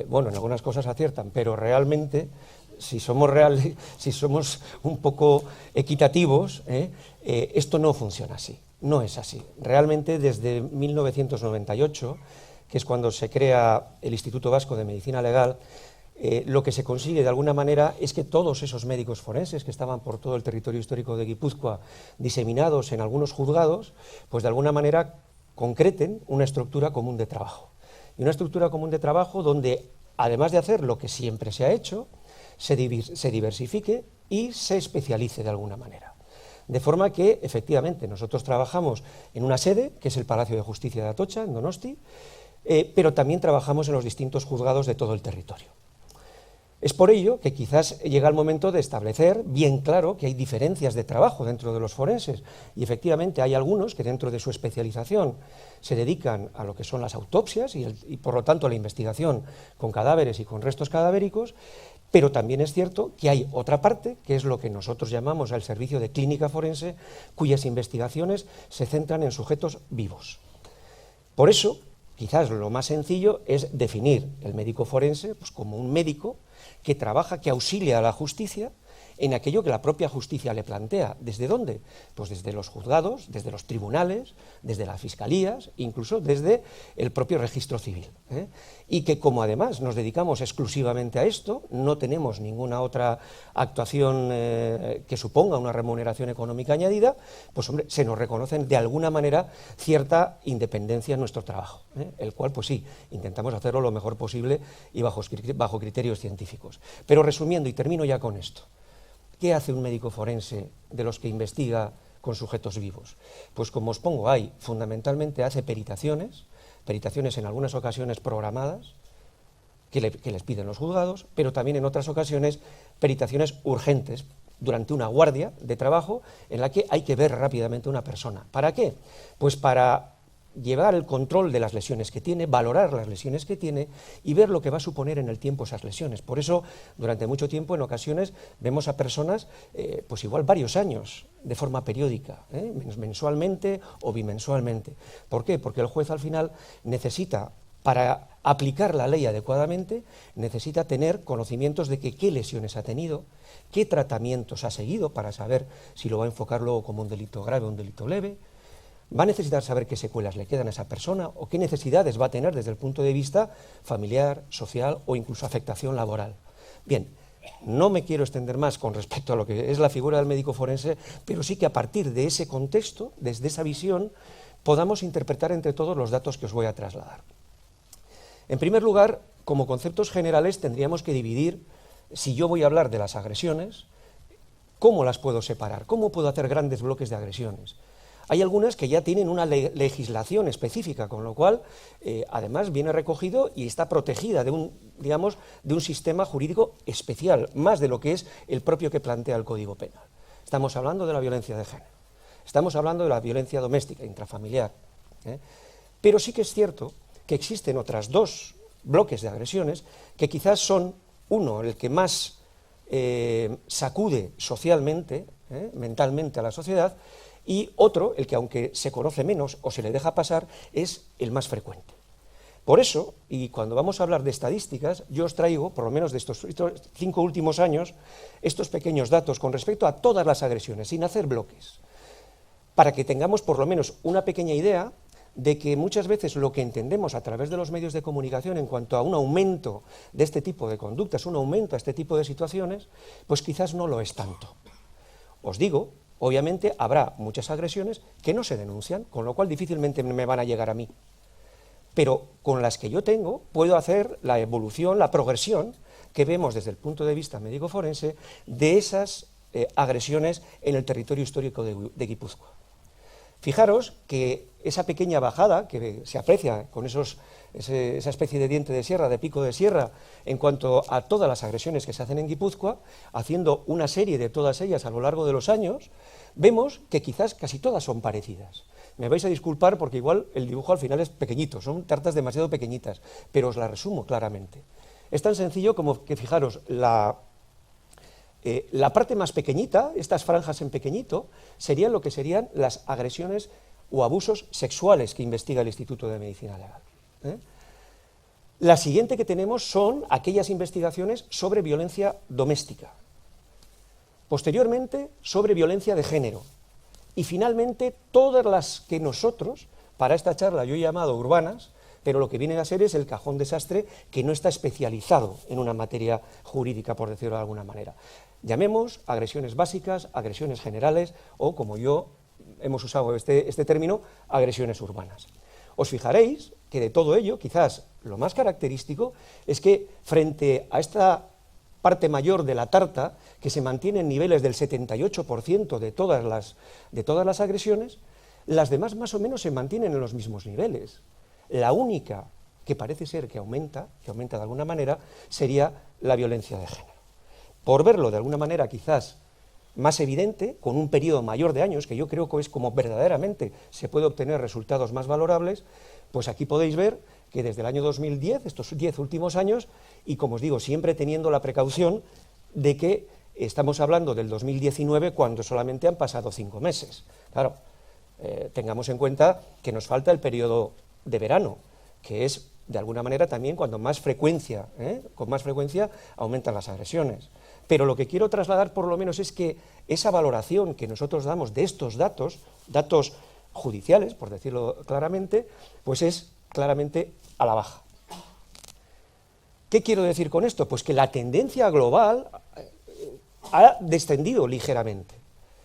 Speaker 3: Bueno, en algunas cosas aciertan, pero realmente, si somos un poco equitativos, esto no funciona así, no es así. Realmente desde 1998, que es cuando se crea el Instituto Vasco de Medicina Legal, lo que se consigue de alguna manera es que todos esos médicos forenses que estaban por todo el territorio histórico de Guipúzcoa diseminados en algunos juzgados, pues de alguna manera concreten una estructura común de trabajo. Y una estructura común de trabajo donde, además de hacer lo que siempre se ha hecho, se diversifique y se especialice de alguna manera. De forma que, efectivamente, nosotros trabajamos en una sede, que es el Palacio de Justicia de Atocha, en Donosti, pero también trabajamos en los distintos juzgados de todo el territorio. Es por ello que quizás llega el momento de establecer bien claro que hay diferencias de trabajo dentro de los forenses y efectivamente hay algunos que dentro de su especialización se dedican a lo que son las autopsias y por lo tanto a la investigación con cadáveres y con restos cadavéricos, pero también es cierto que hay otra parte, que es lo que nosotros llamamos el servicio de clínica forense, cuyas investigaciones se centran en sujetos vivos. Por eso, quizás lo más sencillo es definir el médico forense pues, como un médico que trabaja, que auxilia a la justicia en aquello que la propia justicia le plantea. ¿Desde dónde? Pues desde los juzgados, desde los tribunales, desde las fiscalías, incluso desde el propio registro civil. Y que como además nos dedicamos exclusivamente a esto, no tenemos ninguna otra actuación que suponga una remuneración económica añadida, pues hombre, se nos reconocen de alguna manera cierta independencia en nuestro trabajo, el cual pues sí, intentamos hacerlo lo mejor posible y bajo criterios científicos. Pero resumiendo, y termino ya con esto, ¿qué hace un médico forense de los que investiga con sujetos vivos? Pues como os pongo, fundamentalmente hace peritaciones en algunas ocasiones programadas, que les piden los juzgados, pero también en otras ocasiones peritaciones urgentes, durante una guardia de trabajo en la que hay que ver rápidamente a una persona. ¿Para qué? Pues para llevar el control de las lesiones que tiene, valorar las lesiones que tiene y ver lo que va a suponer en el tiempo esas lesiones. Por eso, durante mucho tiempo, en ocasiones, vemos a personas, pues igual varios años, de forma periódica, mensualmente o bimensualmente. ¿Por qué? Porque el juez al final necesita, para aplicar la ley adecuadamente, necesita tener conocimientos de qué lesiones ha tenido, qué tratamientos ha seguido para saber si lo va a enfocar luego como un delito grave o un delito leve. Va a necesitar saber qué secuelas le quedan a esa persona o qué necesidades va a tener desde el punto de vista familiar, social o incluso afectación laboral. Bien, no me quiero extender más con respecto a lo que es la figura del médico forense, pero sí que a partir de ese contexto, desde esa visión, podamos interpretar entre todos los datos que os voy a trasladar. En primer lugar, como conceptos generales tendríamos que dividir, si yo voy a hablar de las agresiones, ¿cómo las puedo separar? ¿Cómo puedo hacer grandes bloques de agresiones? Hay algunas que ya tienen una legislación específica, con lo cual, además, viene recogido y está protegida de un sistema jurídico especial, más de lo que es el propio que plantea el Código Penal. Estamos hablando de la violencia de género, estamos hablando de la violencia doméstica, intrafamiliar, pero sí que es cierto que existen otras dos bloques de agresiones que quizás son, uno, el que más sacude socialmente, mentalmente a la sociedad, y otro, el que aunque se conoce menos o se le deja pasar, es el más frecuente. Por eso, y cuando vamos a hablar de estadísticas, yo os traigo, por lo menos de estos 5 últimos años, estos pequeños datos con respecto a todas las agresiones, sin hacer bloques, para que tengamos por lo menos una pequeña idea de que muchas veces lo que entendemos a través de los medios de comunicación en cuanto a un aumento de este tipo de conductas, un aumento a este tipo de situaciones, pues quizás no lo es tanto. Os digo, obviamente habrá muchas agresiones que no se denuncian, con lo cual difícilmente me van a llegar a mí. Pero con las que yo tengo puedo hacer la evolución, la progresión que vemos desde el punto de vista médico-forense de esas agresiones en el territorio histórico de Guipúzcoa. Fijaros que esa pequeña bajada que se aprecia con esa especie de diente de sierra, de pico de sierra, en cuanto a todas las agresiones que se hacen en Guipúzcoa, haciendo una serie de todas ellas a lo largo de los años, vemos que quizás casi todas son parecidas. Me vais a disculpar porque igual el dibujo al final es pequeñito, son tartas demasiado pequeñitas, pero os la resumo claramente. Es tan sencillo como que, fijaros, la parte más pequeñita, estas franjas en pequeñito, serían lo que serían las agresiones o abusos sexuales que investiga el Instituto de Medicina Legal. La siguiente que tenemos son aquellas investigaciones sobre violencia doméstica, posteriormente sobre violencia de género y finalmente todas las que nosotros, para esta charla yo he llamado urbanas, pero lo que viene a ser es el cajón desastre que no está especializado en una materia jurídica, por decirlo de alguna manera. Llamemos agresiones básicas, agresiones generales o, como yo hemos usado este término, agresiones urbanas. Os fijaréis que de todo ello, quizás lo más característico es que frente a esta parte mayor de la tarta, que se mantiene en niveles del 78% de todas las agresiones, las demás más o menos se mantienen en los mismos niveles. La única que parece ser que aumenta de alguna manera, sería la violencia de género. Por verlo de alguna manera quizás más evidente, con un periodo mayor de años, que yo creo que es como verdaderamente se puede obtener resultados más valorables, pues aquí podéis ver que desde el año 2010, estos 10 últimos años, y como os digo, siempre teniendo la precaución de que estamos hablando del 2019 cuando solamente han pasado 5 meses. Claro, tengamos en cuenta que nos falta el periodo de verano, que es, de alguna manera, también cuando más frecuencia, con más frecuencia aumentan las agresiones. Pero lo que quiero trasladar, por lo menos, es que esa valoración que nosotros damos de estos datos, datos judiciales, por decirlo claramente, pues es claramente a la baja. ¿Qué quiero decir con esto? Pues que la tendencia global ha descendido ligeramente,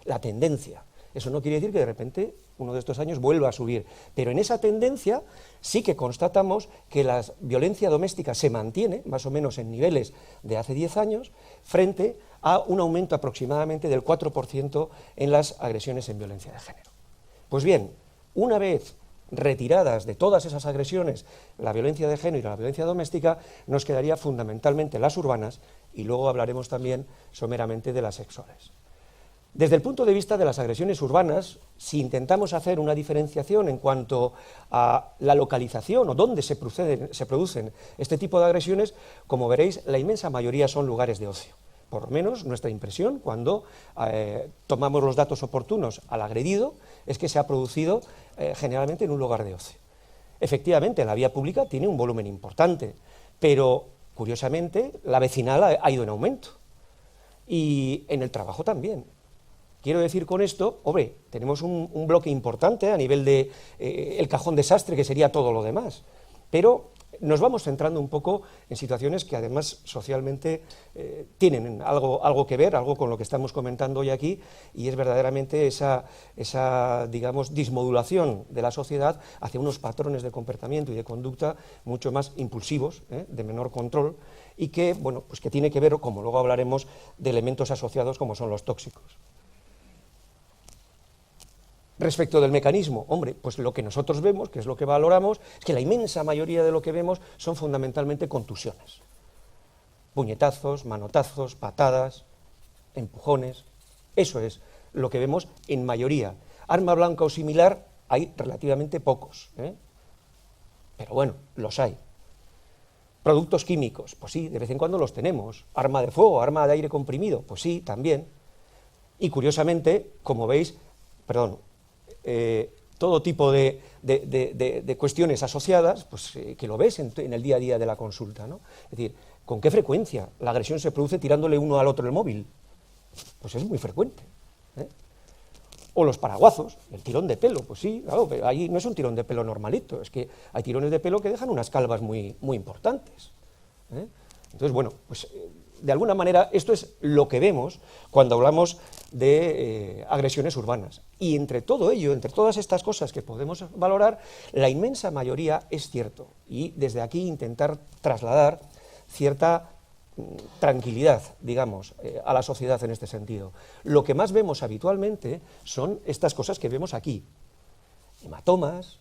Speaker 3: la tendencia. Eso no quiere decir que de repente uno de estos años vuelva a subir, pero en esa tendencia sí que constatamos que la violencia doméstica se mantiene más o menos en niveles de hace 10 años frente a un aumento aproximadamente del 4% en las agresiones en violencia de género. Pues bien, una vez retiradas de todas esas agresiones la violencia de género y la violencia doméstica, nos quedaría fundamentalmente las urbanas y luego hablaremos también someramente de las sexuales. Desde el punto de vista de las agresiones urbanas, si intentamos hacer una diferenciación en cuanto a la localización o dónde se producen este tipo de agresiones, como veréis, la inmensa mayoría son lugares de ocio. Por lo menos nuestra impresión cuando tomamos los datos oportunos al agredido es que se ha producido generalmente en un lugar de ocio. Efectivamente, la vía pública tiene un volumen importante, pero curiosamente la vecinal ha ido en aumento y en el trabajo también. Quiero decir con esto, hombre, tenemos un bloque importante a nivel de el cajón desastre, que sería todo lo demás, pero nos vamos centrando un poco en situaciones que además socialmente tienen algo que ver, algo con lo que estamos comentando hoy aquí, y es verdaderamente esa digamos, dismodulación de la sociedad hacia unos patrones de comportamiento y de conducta mucho más impulsivos, de menor control, y que, bueno, pues que tiene que ver, como luego hablaremos, de elementos asociados como son los tóxicos. Respecto del mecanismo, hombre, pues lo que nosotros vemos, que es lo que valoramos, es que la inmensa mayoría de lo que vemos son fundamentalmente contusiones. Puñetazos, manotazos, patadas, empujones, eso es lo que vemos en mayoría. Arma blanca o similar hay relativamente pocos, pero bueno, los hay. Productos químicos, pues sí, de vez en cuando los tenemos. Arma de fuego, arma de aire comprimido, pues sí, también. Y curiosamente, como veis, todo tipo de cuestiones asociadas, pues que lo ves en el día a día de la consulta, ¿no? Es decir, ¿con qué frecuencia la agresión se produce tirándole uno al otro el móvil? Pues es muy frecuente. O los paraguazos, el tirón de pelo, pues sí, claro, pero ahí no es un tirón de pelo normalito, es que hay tirones de pelo que dejan unas calvas muy importantes. Entonces, bueno, pues de alguna manera esto es lo que vemos cuando hablamos de agresiones urbanas. Y entre todo ello, entre todas estas cosas que podemos valorar, la inmensa mayoría es cierto. Y desde aquí intentar trasladar cierta tranquilidad, digamos, a la sociedad en este sentido. Lo que más vemos habitualmente son estas cosas que vemos aquí. Hematomas,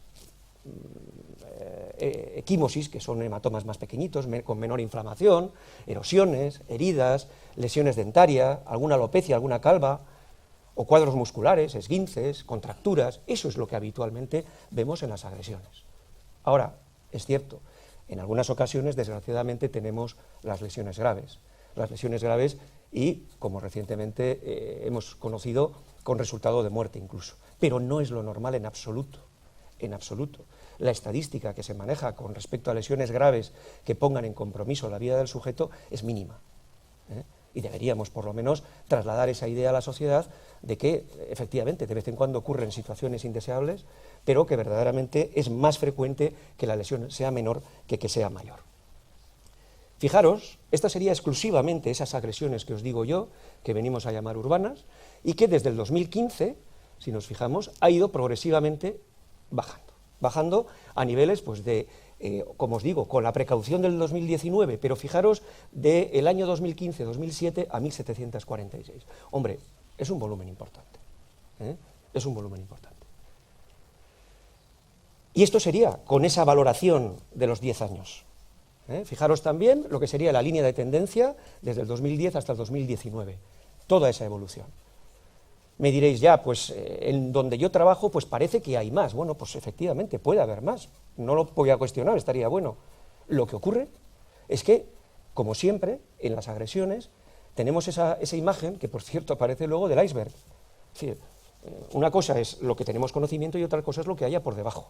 Speaker 3: equimosis, que son hematomas más pequeñitos, con menor inflamación, erosiones, heridas, lesiones dentarias, alguna alopecia, alguna calva, o cuadros musculares, esguinces, contracturas. Eso es lo que habitualmente vemos en las agresiones. Ahora, es cierto, en algunas ocasiones, desgraciadamente, tenemos las lesiones graves y, como recientemente hemos conocido, con resultado de muerte incluso. Pero no es lo normal en absoluto, en absoluto. La estadística que se maneja con respecto a lesiones graves que pongan en compromiso la vida del sujeto es mínima. Y deberíamos, por lo menos, trasladar esa idea a la sociedad de que, efectivamente, de vez en cuando ocurren situaciones indeseables, pero que verdaderamente es más frecuente que la lesión sea menor que sea mayor. Fijaros, esta sería exclusivamente esas agresiones que os digo yo, que venimos a llamar urbanas, y que desde el 2015, si nos fijamos, ha ido progresivamente bajando a niveles pues de, como os digo, con la precaución del 2019, pero fijaros, del año 2015-2007 a 1.746. Hombre, es un volumen importante, es un volumen importante. Y esto sería con esa valoración de los 10 años. Fijaros también lo que sería la línea de tendencia desde el 2010 hasta el 2019, toda esa evolución. Me diréis, ya, pues en donde yo trabajo, pues parece que hay más. Bueno, pues efectivamente puede haber más, no lo voy a cuestionar, estaría bueno. Lo que ocurre es que, como siempre, en las agresiones, tenemos esa imagen, que por cierto aparece luego del iceberg. Es decir, una cosa es lo que tenemos conocimiento y otra cosa es lo que haya por debajo.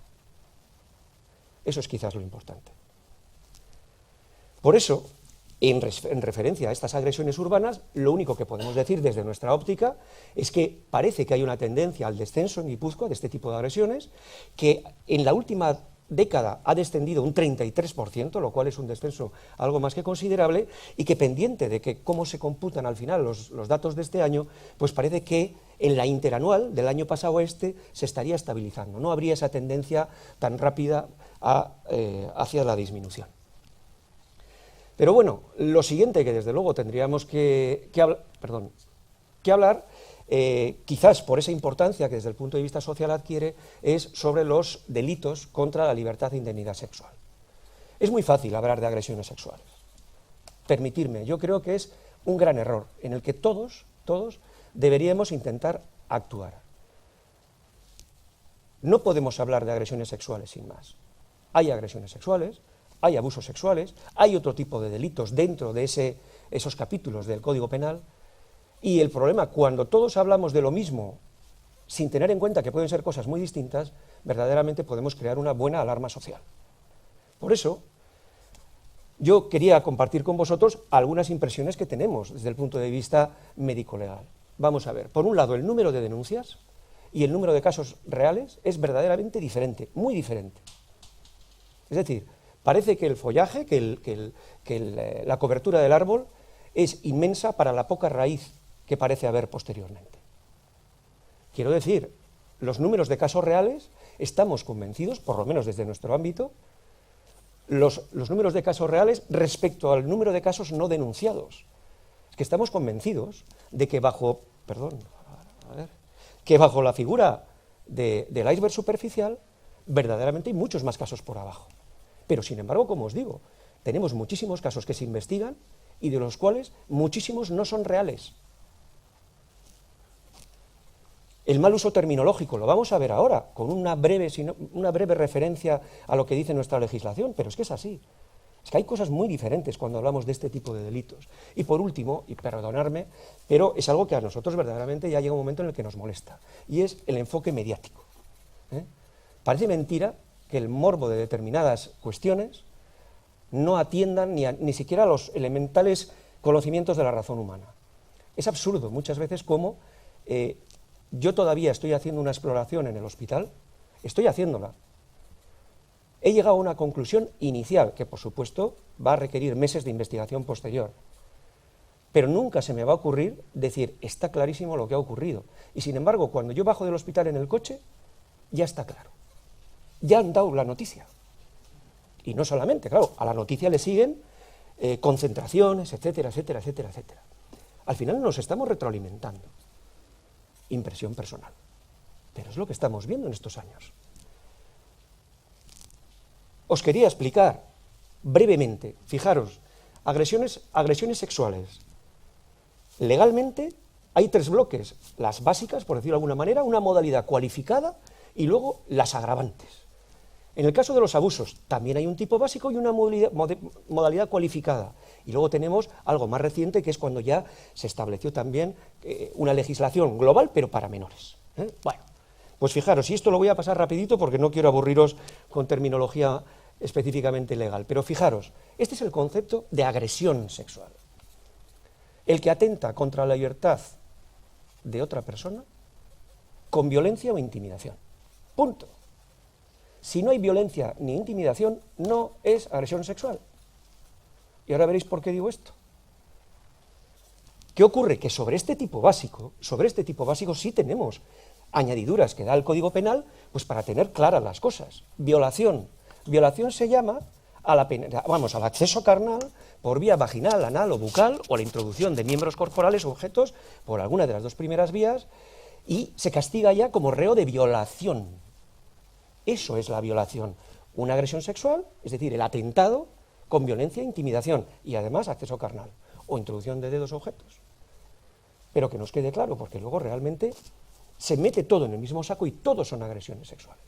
Speaker 3: Eso es quizás lo importante. Por eso, en referencia a estas agresiones urbanas, lo único que podemos decir desde nuestra óptica es que parece que hay una tendencia al descenso en Guipúzcoa de este tipo de agresiones, que en la última década ha descendido un 33%, lo cual es un descenso algo más que considerable, y que pendiente de que cómo se computan al final los datos de este año, pues parece que en la interanual del año pasado a este se estaría estabilizando, no habría esa tendencia tan rápida hacia la disminución. Pero bueno, lo siguiente que desde luego tendríamos que hablar, quizás por esa importancia que desde el punto de vista social adquiere, es sobre los delitos contra la libertad e indemnidad sexual. Es muy fácil hablar de agresiones sexuales. Permitirme, yo creo que es un gran error en el que todos deberíamos intentar actuar. No podemos hablar de agresiones sexuales sin más. Hay agresiones sexuales, hay abusos sexuales, hay otro tipo de delitos dentro de esos capítulos del Código Penal, y el problema, cuando todos hablamos de lo mismo, sin tener en cuenta que pueden ser cosas muy distintas, verdaderamente podemos crear una buena alarma social. Por eso, yo quería compartir con vosotros algunas impresiones que tenemos desde el punto de vista médico-legal. Vamos a ver, por un lado, el número de denuncias y el número de casos reales es verdaderamente diferente, muy diferente. Es decir, parece que el follaje, la cobertura del árbol es inmensa para la poca raíz que parece haber posteriormente. Quiero decir, los números de casos reales, estamos convencidos, por lo menos desde nuestro ámbito, los números de casos reales respecto al número de casos no denunciados. Es que estamos convencidos de que bajo la figura del iceberg superficial, verdaderamente hay muchos más casos por abajo. Pero, sin embargo, como os digo, tenemos muchísimos casos que se investigan y de los cuales muchísimos no son reales. El mal uso terminológico, lo vamos a ver ahora, con una breve referencia a lo que dice nuestra legislación, pero es que es así. Es que hay cosas muy diferentes cuando hablamos de este tipo de delitos. Y por último, y perdonadme, pero es algo que a nosotros verdaderamente ya llega un momento en el que nos molesta, y es el enfoque mediático. Parece mentira que el morbo de determinadas cuestiones no atiendan ni siquiera a los elementales conocimientos de la razón humana. Es absurdo muchas veces como yo todavía estoy haciendo una exploración en el hospital, estoy haciéndola. He llegado a una conclusión inicial, que por supuesto va a requerir meses de investigación posterior, pero nunca se me va a ocurrir decir, está clarísimo lo que ha ocurrido. Y sin embargo, cuando yo bajo del hospital en el coche, ya está claro. Ya han dado la noticia. Y no solamente, claro, a la noticia le siguen concentraciones, etcétera, etcétera, etcétera, etcétera. Al final nos estamos retroalimentando. Impresión personal. Pero es lo que estamos viendo en estos años. Os quería explicar brevemente, fijaros, agresiones sexuales. Legalmente hay tres bloques, las básicas, por decirlo de alguna manera, una modalidad cualificada y luego las agravantes. En el caso de los abusos, también hay un tipo básico y una modalidad cualificada. Y luego tenemos algo más reciente, que es cuando ya se estableció también una legislación global, pero para menores. Bueno, pues fijaros, y esto lo voy a pasar rapidito porque no quiero aburriros con terminología específicamente legal, pero fijaros, este es el concepto de agresión sexual. El que atenta contra la libertad de otra persona con violencia o intimidación. Punto. Si no hay violencia ni intimidación, no es agresión sexual. Y ahora veréis por qué digo esto. ¿Qué ocurre? Que sobre este tipo básico sí tenemos añadiduras que da el Código Penal, pues para tener claras las cosas. Violación. Violación se llama al acceso carnal por vía vaginal, anal o bucal, o la introducción de miembros corporales o objetos por alguna de las dos primeras vías, y se castiga ya como reo de violación. Eso es la violación. Una agresión sexual, es decir, el atentado con violencia e intimidación, y además acceso carnal, o introducción de dedos o objetos. Pero que nos quede claro, porque luego realmente se mete todo en el mismo saco y todos son agresiones sexuales.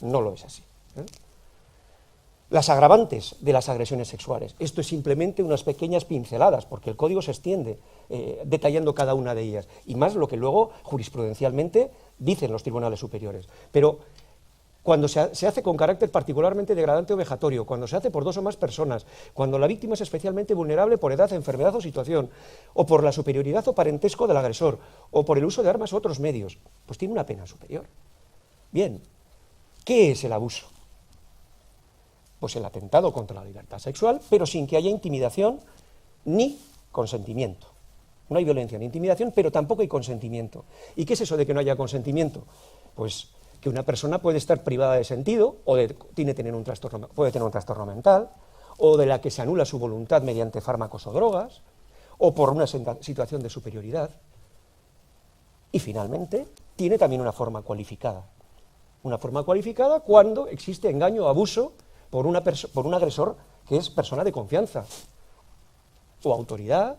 Speaker 3: No lo es así. Las agravantes de las agresiones sexuales. Esto es simplemente unas pequeñas pinceladas, porque el código se extiende detallando cada una de ellas, y más lo que luego jurisprudencialmente dicen los tribunales superiores. Pero cuando se hace con carácter particularmente degradante o vejatorio, cuando se hace por 2 o más personas, cuando la víctima es especialmente vulnerable por edad, enfermedad o situación, o por la superioridad o parentesco del agresor, o por el uso de armas u otros medios, pues tiene una pena superior. Bien, ¿qué es el abuso? Pues el atentado contra la libertad sexual, pero sin que haya intimidación ni consentimiento. No hay violencia ni intimidación, pero tampoco hay consentimiento. ¿Y qué es eso de que no haya consentimiento? Pues que una persona puede estar privada de sentido, o puede tener un trastorno mental, o de la que se anula su voluntad mediante fármacos o drogas, o por una situación de superioridad. Y finalmente, tiene también una forma cualificada. Una forma cualificada cuando existe engaño o abuso por un agresor que es persona de confianza, o autoridad,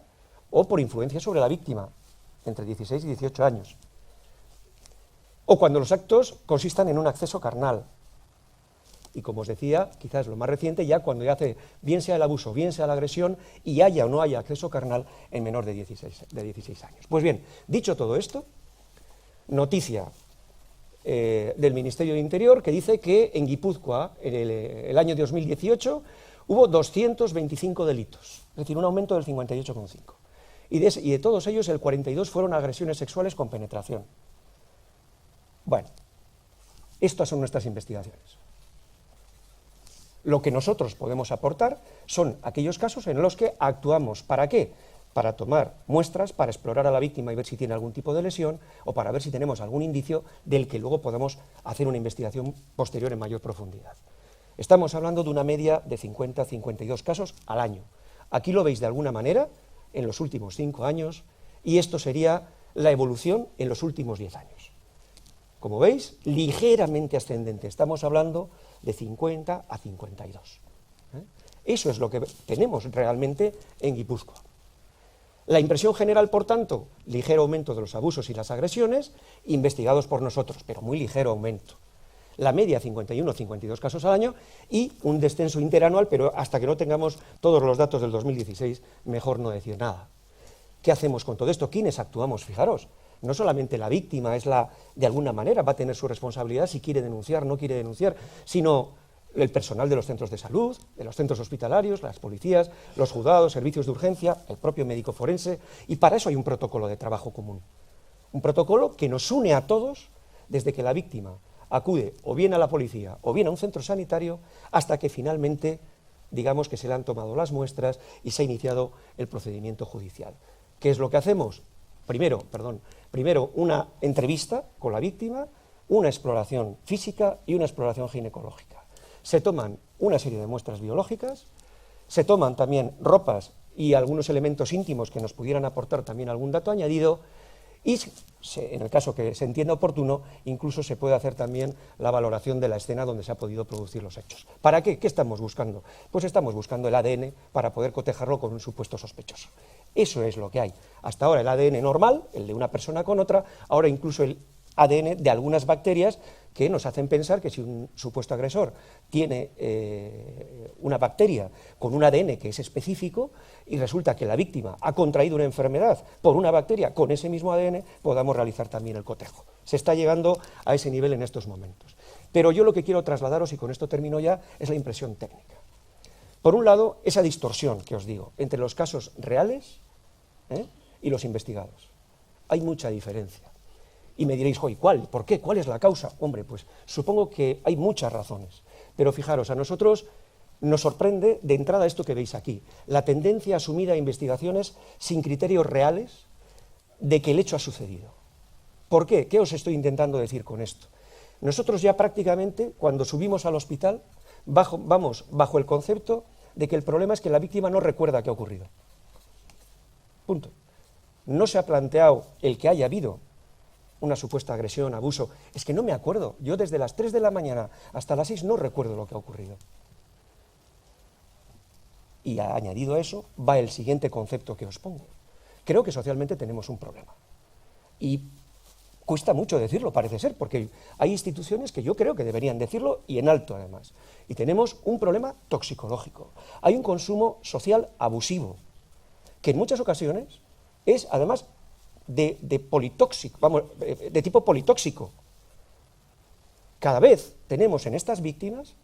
Speaker 3: o por influencia sobre la víctima, entre 16 y 18 años. O cuando los actos consistan en un acceso carnal. Y como os decía, quizás lo más reciente, ya cuando ya hace, bien sea el abuso, bien sea la agresión, y haya o no haya acceso carnal en menor de 16 años. Pues bien, dicho todo esto, noticia del Ministerio de Interior que dice que en Guipúzcoa, en el año 2018, hubo 225 delitos, es decir, un aumento del 58,5. Y de todos ellos, el 42 fueron agresiones sexuales con penetración. Bueno, estas son nuestras investigaciones. Lo que nosotros podemos aportar son aquellos casos en los que actuamos. ¿Para qué? Para tomar muestras, para explorar a la víctima y ver si tiene algún tipo de lesión, o para ver si tenemos algún indicio del que luego podemos hacer una investigación posterior en mayor profundidad. Estamos hablando de una media de 50 a 52 casos al año. Aquí lo veis de alguna manera en los últimos 5 años, y esto sería la evolución en los últimos 10 años. Como veis, ligeramente ascendente, estamos hablando de 50 a 52. Eso es lo que tenemos realmente en Guipúzcoa. La impresión general, por tanto, ligero aumento de los abusos y las agresiones, investigados por nosotros, pero muy ligero aumento. La media 51 o 52 casos al año y un descenso interanual, pero hasta que no tengamos todos los datos del 2016, mejor no decir nada. ¿Qué hacemos con todo esto? ¿Quiénes actuamos? Fijaros, no solamente la víctima de alguna manera va a tener su responsabilidad si quiere denunciar, no quiere denunciar, sino el personal de los centros de salud, de los centros hospitalarios, las policías, los juzgados, servicios de urgencia, el propio médico forense, y para eso hay un protocolo de trabajo común. Un protocolo que nos une a todos desde que la víctima acude o bien a la policía o bien a un centro sanitario hasta que finalmente, digamos que se le han tomado las muestras y se ha iniciado el procedimiento judicial. ¿Qué es lo que hacemos? Primero, una entrevista con la víctima, una exploración física y una exploración ginecológica. Se toman una serie de muestras biológicas, se toman también ropas y algunos elementos íntimos que nos pudieran aportar también algún dato añadido, y en el caso que se entienda oportuno, incluso se puede hacer también la valoración de la escena donde se ha podido producir los hechos. ¿Para qué? ¿Qué estamos buscando? Pues estamos buscando el ADN para poder cotejarlo con un supuesto sospechoso. Eso es lo que hay. Hasta ahora el ADN normal, el de una persona con otra, ahora incluso el ADN de algunas bacterias que nos hacen pensar que si un supuesto agresor tiene una bacteria con un ADN que es específico y resulta que la víctima ha contraído una enfermedad por una bacteria con ese mismo ADN, podamos realizar también el cotejo. Se está llegando a ese nivel en estos momentos. Pero yo lo que quiero trasladaros, y con esto termino ya, es la impresión técnica. Por un lado, esa distorsión que os digo entre los casos reales y los investigados. Hay mucha diferencia. Y me diréis, ¿cuál? ¿Por qué? ¿Cuál es la causa? Hombre, pues supongo que hay muchas razones, pero fijaros, a nosotros nos sorprende de entrada esto que veis aquí, la tendencia asumida a investigaciones sin criterios reales de que el hecho ha sucedido. ¿Por qué? ¿Qué os estoy intentando decir con esto? Nosotros ya prácticamente, cuando subimos al hospital, vamos bajo el concepto de que el problema es que la víctima no recuerda qué ha ocurrido. Punto. No se ha planteado el que haya habido una supuesta agresión, abuso. Es que no me acuerdo. Yo desde las 3 de la mañana hasta las 6 no recuerdo lo que ha ocurrido. Y añadido a eso va el siguiente concepto que os pongo. Creo que socialmente tenemos un problema. Y cuesta mucho decirlo, parece ser, porque hay instituciones que yo creo que deberían decirlo y en alto además. Y tenemos un problema toxicológico. Hay un consumo social abusivo, que en muchas ocasiones es además de tipo politóxico. cada vez tenemos en estas víctimas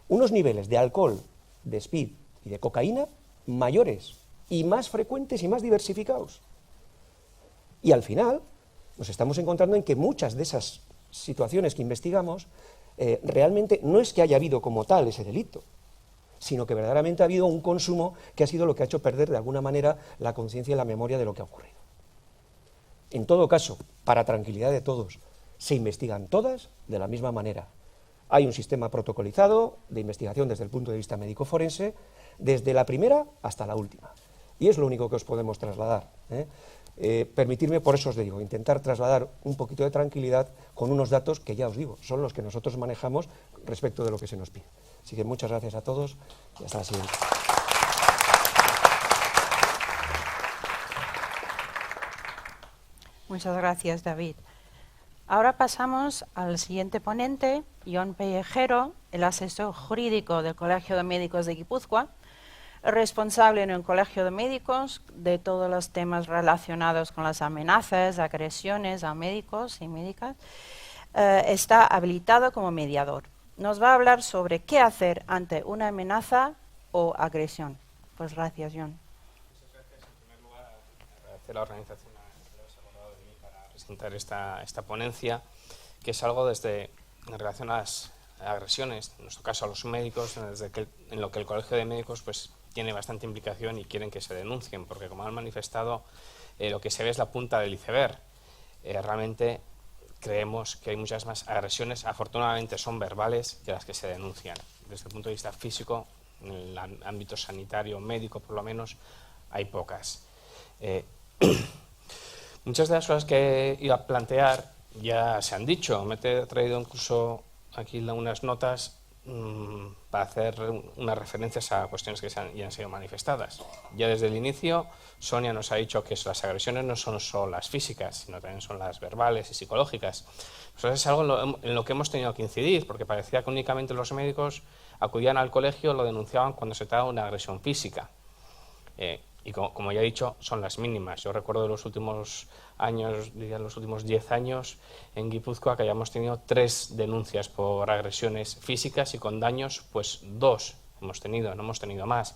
Speaker 3: unos niveles de alcohol, de speed y de cocaína mayores y más frecuentes y más diversificados. Y al final nos estamos encontrando en que muchas de esas situaciones que investigamos realmente no es que haya habido como tal ese delito, sino que verdaderamente ha habido un consumo que ha sido lo que ha hecho perder de alguna manera la conciencia y la memoria de lo que ha ocurrido. En todo caso, para tranquilidad de todos, se investigan todas de la misma manera. Hay un sistema protocolizado de investigación desde el punto de vista médico-forense, desde la primera hasta la última. Y es lo único que os podemos trasladar. Permitidme, por eso os digo, intentar trasladar un poquito de tranquilidad con unos datos que ya os digo, son los que nosotros manejamos respecto de lo que se nos pide. Así que muchas gracias a todos y hasta la siguiente.
Speaker 1: Muchas gracias, David. Ahora pasamos al siguiente ponente, Jon Pellejero, el asesor jurídico del Colegio de Médicos de Guipúzcoa, responsable en el Colegio de Médicos de todos los temas relacionados con las amenazas, agresiones a médicos y médicas. Está habilitado como mediador. Nos va a hablar sobre qué hacer ante una amenaza o agresión. Pues gracias, Jon.
Speaker 4: Muchas gracias. En primer lugar, agradecer a la organización que os ha acordado de mí para presentar esta ponencia, que es algo en relación a las agresiones, en nuestro caso a los médicos, en lo que el Colegio de Médicos pues tiene bastante implicación y quieren que se denuncien, porque como han manifestado, lo que se ve es la punta del iceberg. Realmente creemos que hay muchas más agresiones, afortunadamente son verbales, que las que se denuncian. Desde el punto de vista físico, en el ámbito sanitario, médico por lo menos, hay pocas. Muchas de las cosas que iba a plantear ya se han dicho. Me he traído incluso aquí unas notas para hacer unas referencias a cuestiones que ya han sido manifestadas. Ya desde el inicio, Sonia nos ha dicho que las agresiones no son solo las físicas, sino también son las verbales y psicológicas. Pues es algo en lo que hemos tenido que incidir, porque parecía que únicamente los médicos acudían al colegio, lo denunciaban cuando se trataba de una agresión física. Y como ya he dicho, son las mínimas. Yo recuerdo de los últimos años, diría los últimos 10 años, en Guipúzcoa, que hayamos tenido 3 denuncias por agresiones físicas y con daños, pues 2 hemos tenido, no hemos tenido más.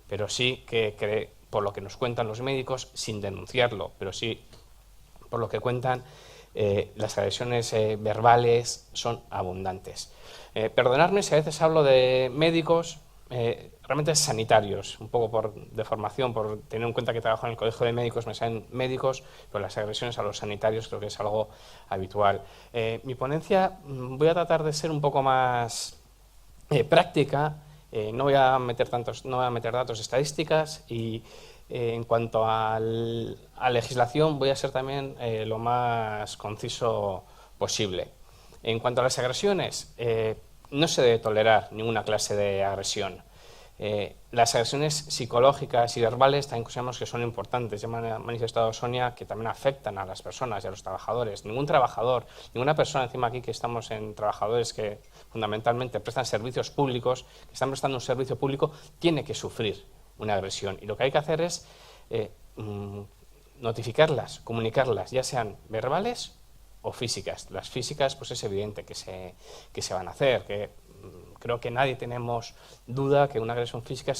Speaker 4: Pero sí que por lo que nos cuentan los médicos, sin denunciarlo, pero sí por lo que cuentan, las agresiones verbales son abundantes. Perdonadme si a veces hablo de médicos, realmente sanitarios, un poco de formación, por tener en cuenta que trabajo en el Colegio de Médicos, me salen médicos, pero las agresiones a los sanitarios creo que es algo habitual. Mi ponencia voy a tratar de ser un poco más práctica, no voy a meter datos estadísticas y en cuanto a legislación voy a ser también lo más conciso posible. En cuanto a las agresiones, no se debe tolerar ninguna clase de agresión. Las agresiones psicológicas y verbales también consideramos que son importantes. Ya me ha manifestado Sonia que también afectan a las personas y a los trabajadores. Ningún trabajador, ninguna persona, encima aquí que estamos en trabajadores que fundamentalmente prestan servicios públicos, que están prestando un servicio público, tiene que sufrir una agresión. Y lo que hay que hacer es notificarlas, comunicarlas, ya sean verbales o físicas. Las físicas, pues es evidente que se van a hacer, creo que nadie tenemos duda que una agresión física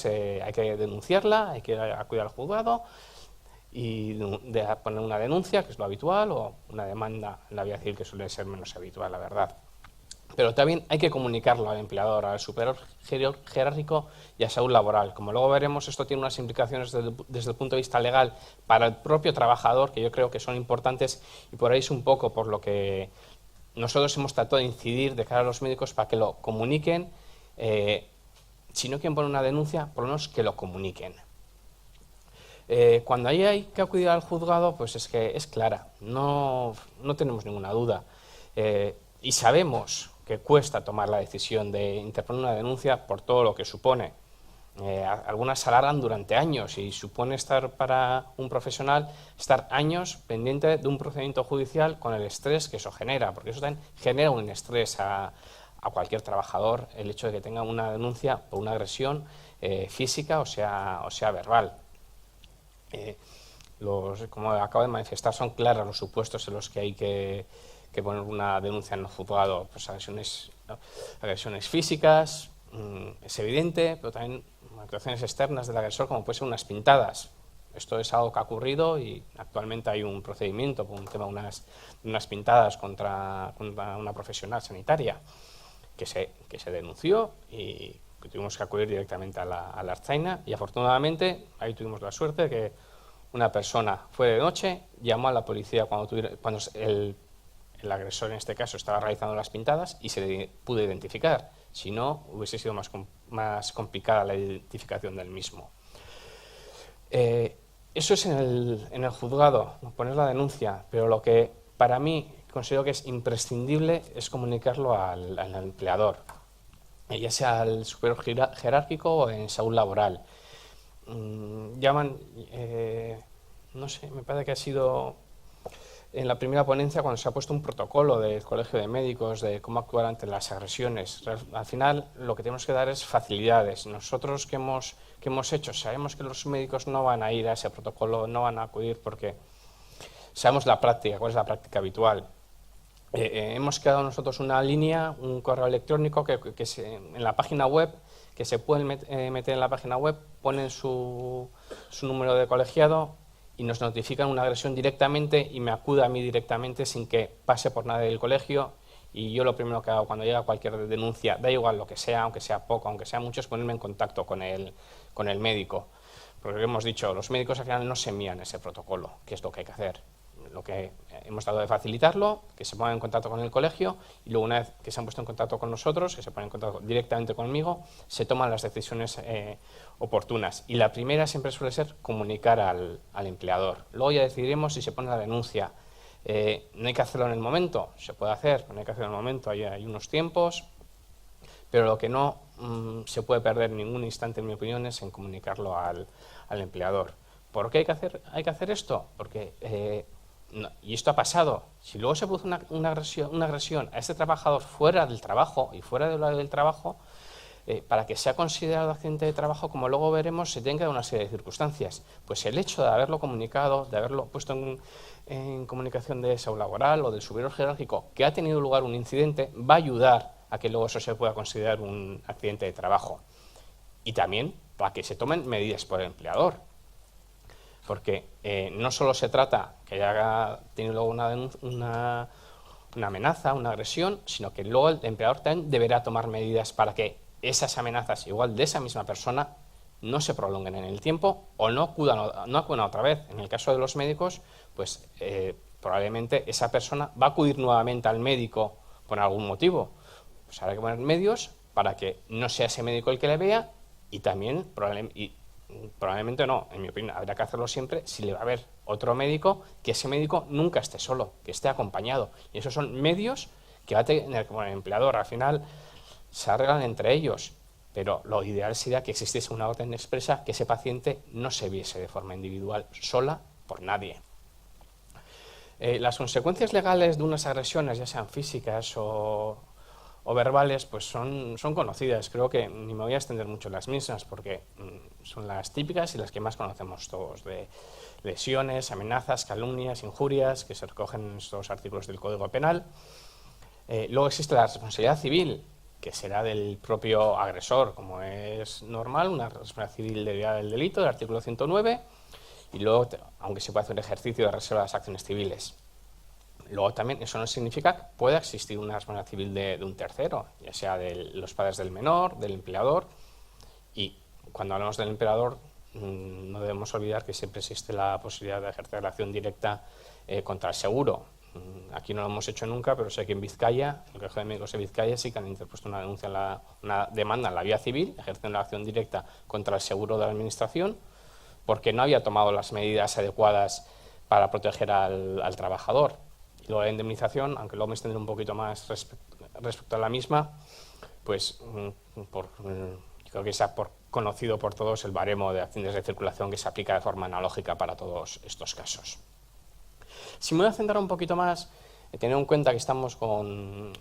Speaker 4: hay que denunciarla, hay que acudir al juzgado y poner una denuncia, que es lo habitual, o una demanda en la vía civil, que suele ser menos habitual, la verdad. Pero también hay que comunicarlo al empleador, al superior jerárquico y a salud laboral. Como luego veremos, esto tiene unas implicaciones desde el punto de vista legal para el propio trabajador, que yo creo que son importantes, y por ahí es un poco por lo que nosotros hemos tratado de incidir de cara a los médicos para que lo comuniquen. Si no quieren poner una denuncia, por lo menos que lo comuniquen. Cuando ahí hay que acudir al juzgado, pues es que es clara, no tenemos ninguna duda. Y sabemos que cuesta tomar la decisión de interponer una denuncia por todo lo que supone. Algunas se alargan durante años y supone para un profesional estar años pendiente de un procedimiento judicial con el estrés que eso genera, porque eso también genera un estrés a cualquier trabajador, el hecho de que tenga una denuncia por una agresión física o sea verbal. Como acabo de manifestar, son claros los supuestos en los que hay que que poner una denuncia en el juzgado, pues agresiones físicas, es evidente, pero también actuaciones externas del agresor, como pueden ser unas pintadas. Esto es algo que ha ocurrido y actualmente hay un procedimiento por un tema de unas pintadas contra una profesional sanitaria que se denunció y que tuvimos que acudir directamente a la Ertzaina, y afortunadamente ahí tuvimos la suerte de que una persona fue de noche, llamó a la policía cuando el agresor en este caso estaba realizando las pintadas y se pudo identificar. Si no, hubiese sido más complicada la identificación del mismo. Eso es en el juzgado, poner la denuncia, pero lo que para mí considero que es imprescindible es comunicarlo al empleador, ya sea al superior jerárquico o en salud laboral. Llaman, no sé, me parece que ha sido en la primera ponencia cuando se ha puesto un protocolo del Colegio de Médicos de cómo actuar ante las agresiones. Al final lo que tenemos que dar es facilidades. Nosotros que hemos hecho, sabemos que los médicos no van a ir a ese protocolo, no van a acudir porque sabemos la práctica, cuál es la práctica habitual. Hemos creado nosotros una línea, un correo electrónico en la página web, que se pueden meter en la página web, ponen su número de colegiado y nos notifican una agresión directamente y me acude a mí directamente sin que pase por nadie del colegio. Y yo lo primero que hago cuando llega cualquier denuncia, da igual lo que sea, aunque sea poco, aunque sea mucho, es ponerme en contacto con el médico. Porque hemos dicho, los médicos al final no se envían ese protocolo, que es lo que hay que hacer. Lo que hemos tratado de facilitarlo, que se pongan en contacto con el colegio y luego una vez que se han puesto en contacto con nosotros, que se ponen en contacto directamente conmigo, se toman las decisiones oportunas. Y la primera siempre suele ser comunicar al empleador. Luego ya decidiremos si se pone la denuncia. No hay que hacerlo en el momento, se puede hacer, pero no hay que hacerlo en el momento, hay unos tiempos, pero lo que no se puede perder ningún instante, en mi opinión, es en comunicarlo al empleador. ¿Por qué hay que hacer esto? Porque y esto ha pasado. Si luego se produce una agresión a este trabajador fuera del trabajo y fuera del horario del trabajo, para que sea considerado accidente de trabajo, como luego veremos, se tienen que dar una serie de circunstancias. Pues el hecho de haberlo comunicado, de haberlo puesto en comunicación de salud laboral o del superior jerárquico que ha tenido lugar un incidente, va a ayudar a que luego eso se pueda considerar un accidente de trabajo. Y también para que se tomen medidas por el empleador. Porque no solo se trata que haya tenido luego una amenaza, una agresión, sino que luego el empleador también deberá tomar medidas para que esas amenazas, igual de esa misma persona, no se prolonguen en el tiempo o no acudan otra vez. En el caso de los médicos, pues probablemente esa persona va a acudir nuevamente al médico por algún motivo. Pues habrá que poner medios para que no sea ese médico el que le vea y también probablemente no, en mi opinión, habrá que hacerlo siempre si le va a haber otro médico, que ese médico nunca esté solo, que esté acompañado. Y esos son medios que va a tener que poner el empleador. Al final se arreglan entre ellos, pero lo ideal sería que existiese una orden expresa que ese paciente no se viese de forma individual, sola, por nadie. Las consecuencias legales de unas agresiones, ya sean físicas o verbales, pues son conocidas. Creo que ni me voy a extender mucho en las mismas porque son las típicas y las que más conocemos todos, de lesiones, amenazas, calumnias, injurias, que se recogen en estos artículos del Código Penal. Luego existe la responsabilidad civil, que será del propio agresor, como es normal, una responsabilidad civil derivada del delito, del artículo 109, y luego, aunque se puede hacer un ejercicio de reserva de las acciones civiles. Luego también eso no significa que pueda existir una responsabilidad civil de un tercero, ya sea de los padres del menor, del empleador, y cuando hablamos del empleador no debemos olvidar que siempre existe la posibilidad de ejercer la acción directa contra el seguro. Aquí no lo hemos hecho nunca, pero sé que en Vizcaya, el Colegio de Médicos de Vizcaya sí que han interpuesto una denuncia, una demanda en la vía civil, ejerciendo la acción directa contra el seguro de la administración, porque no había tomado las medidas adecuadas para proteger al trabajador. Y luego la indemnización, aunque luego me extendré un poquito más respecto a la misma, pues creo que sea conocido por todos el baremo de accidentes de circulación que se aplica de forma analógica para todos estos casos. Si me voy a centrar un poquito más, tener en cuenta que estamos con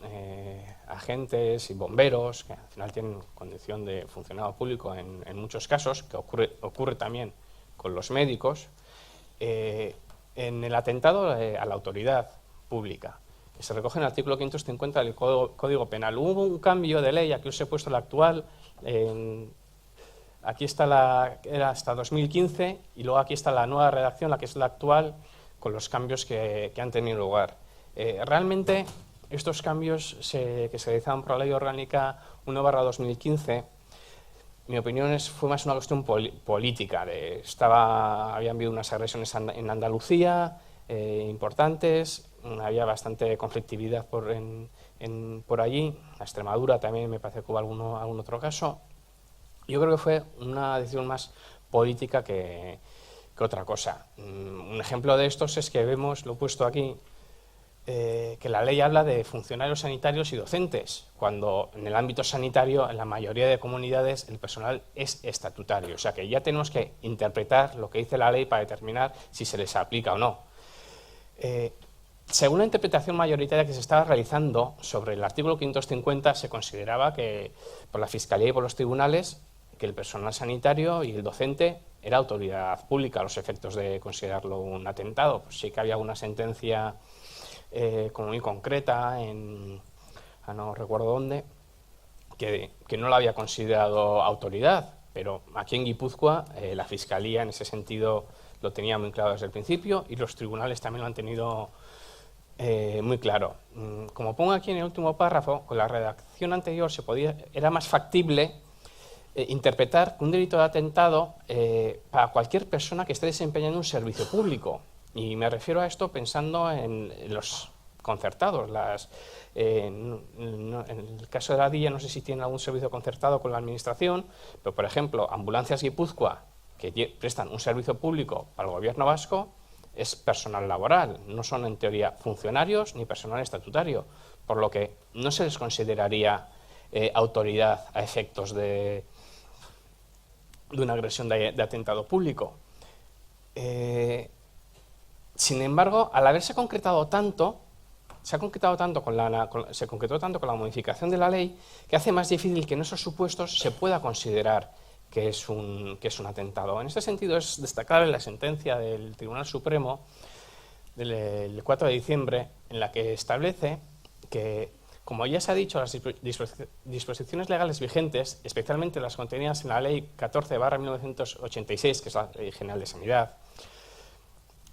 Speaker 4: agentes y bomberos, que al final tienen condición de funcionario público en muchos casos, que ocurre también con los médicos, en el atentado a la autoridad pública, que se recoge en el artículo 550 del Código Penal. Hubo un cambio de ley, aquí os he puesto la actual, aquí está era hasta 2015, y luego aquí está la nueva redacción, la que es la actual, con los cambios que han tenido lugar. Realmente, estos cambios que se realizaban por la Ley Orgánica 1/2015, mi opinión fue más una cuestión política. Habían habido unas agresiones en Andalucía importantes, había bastante conflictividad por allí, en Extremadura también me parece que hubo algún otro caso. Yo creo que fue una decisión más política que otra cosa. Un ejemplo de estos es que vemos, lo he puesto aquí, que la ley habla de funcionarios sanitarios y docentes, cuando en el ámbito sanitario, en la mayoría de comunidades, el personal es estatutario. O sea que ya tenemos que interpretar lo que dice la ley para determinar si se les aplica o no. Según la interpretación mayoritaria que se estaba realizando sobre el artículo 550, se consideraba que por la Fiscalía y por los tribunales que el personal sanitario y el docente era autoridad pública a los efectos de considerarlo un atentado. Pues sí que había una sentencia como muy concreta, no recuerdo dónde, que no la había considerado autoridad, pero aquí en Guipúzcoa la Fiscalía en ese sentido lo tenía muy claro desde el principio y los tribunales también lo han tenido muy claro. Como pongo aquí en el último párrafo, con la redacción anterior era más factible interpretar un delito de atentado para cualquier persona que esté desempeñando un servicio público. Y me refiero a esto pensando en los concertados. En el caso de la DIA, no sé si tienen algún servicio concertado con la Administración, pero, por ejemplo, Ambulancias Guipúzcoa, que prestan un servicio público para el Gobierno vasco, es personal laboral, no son en teoría funcionarios ni personal estatutario, por lo que no se les consideraría autoridad a efectos de una agresión de atentado público. Sin embargo, al haberse concretado tanto, se concretó tanto con la modificación de la ley, que hace más difícil que en esos supuestos se pueda considerar que es un atentado. En este sentido es destacable la sentencia del Tribunal Supremo del 4 de diciembre, en la que establece que, como ya se ha dicho, las disposiciones legales vigentes, especialmente las contenidas en la Ley 14/1986, que es la Ley General de Sanidad,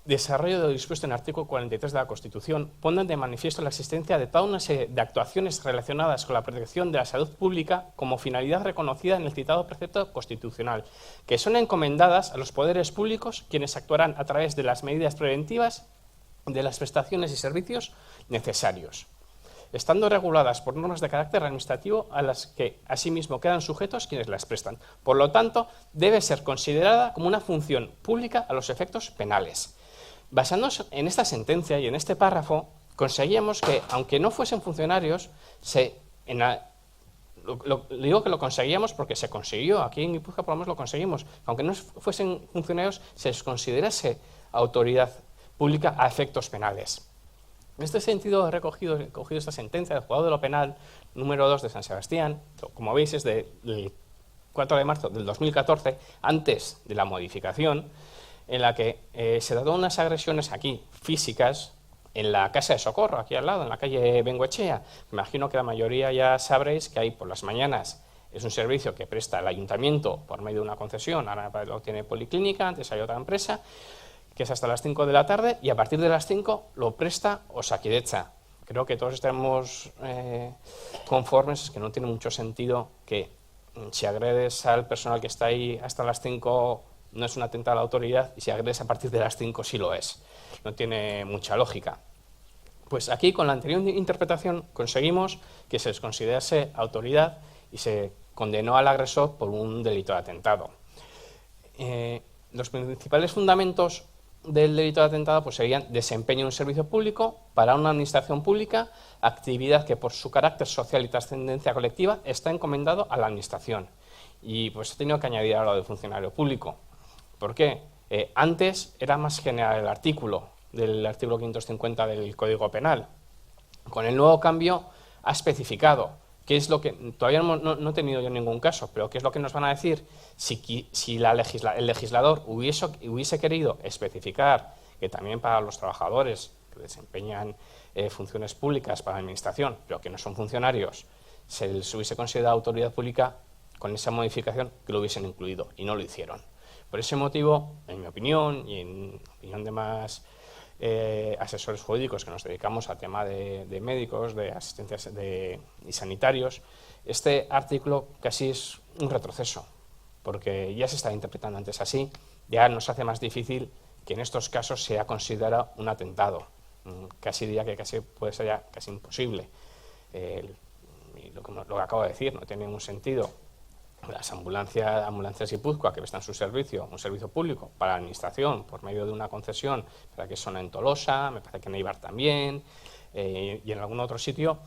Speaker 4: desarrollo de lo dispuesto en el artículo 43 de la Constitución, ponen de manifiesto la existencia de toda una serie de actuaciones relacionadas con la protección de la salud pública como finalidad reconocida en el citado precepto constitucional, que son encomendadas a los poderes públicos, quienes actuarán a través de las medidas preventivas de las prestaciones y servicios necesarios, estando reguladas por normas de carácter administrativo a las que asimismo quedan sujetos quienes las prestan. Por lo tanto, debe ser considerada como una función pública a los efectos penales. Basándonos en esta sentencia y en este párrafo, conseguíamos que, aunque no fuesen funcionarios, digo que lo conseguíamos porque se consiguió, aquí en Guipúzcoa por lo menos lo conseguimos, aunque no fuesen funcionarios, se les considerase autoridad pública a efectos penales. En este sentido, he cogido esta sentencia del Juzgado de lo Penal número 2 de San Sebastián, como veis es del 4 de marzo del 2014, antes de la modificación, en la que se dieron unas agresiones aquí, físicas, en la Casa de Socorro, aquí al lado, en la calle Bengoechea. Me imagino que la mayoría ya sabréis que ahí por las mañanas es un servicio que presta el Ayuntamiento por medio de una concesión, ahora lo tiene Policlínica, antes hay otra empresa, que es hasta las 5 de la tarde, y a partir de las 5 lo presta Osakidetza. Creo que todos estamos conformes, que no tiene mucho sentido que si agredes al personal que está ahí hasta las 5 no es un atentado a la autoridad, y si agredes a partir de las 5 sí lo es. No tiene mucha lógica. Pues aquí, con la anterior interpretación, conseguimos que se les considerase autoridad y se condenó al agresor por un delito de atentado. Los principales fundamentos del delito de atentado pues serían desempeño en un servicio público para una administración pública, actividad que por su carácter social y trascendencia colectiva está encomendado a la administración. Y pues he tenido que añadir ahora lo de funcionario público. ¿Por qué? Antes era más general el artículo del artículo 550 del Código Penal. Con el nuevo cambio ha especificado qué es lo que, todavía no he tenido yo ningún caso, pero qué es lo que nos van a decir si el legislador hubiese querido especificar que también para los trabajadores que desempeñan funciones públicas para la administración, pero que no son funcionarios, se les hubiese considerado autoridad pública, con esa modificación que lo hubiesen incluido, y no lo hicieron. Por ese motivo, en mi opinión y en opinión de más asesores jurídicos que nos dedicamos al tema de médicos, de asistentes y sanitarios, este artículo casi es un retroceso, porque ya se estaba interpretando antes así, ya nos hace más difícil que en estos casos sea considerado un atentado. Casi diría que casi puede ser ya casi imposible. Lo que acabo de decir no tiene ningún sentido. Las ambulancias Guipúzcoa, que prestan su servicio, un servicio público para la administración por medio de una concesión, para que son en Tolosa, me parece que en Eibar también, y en algún otro sitio,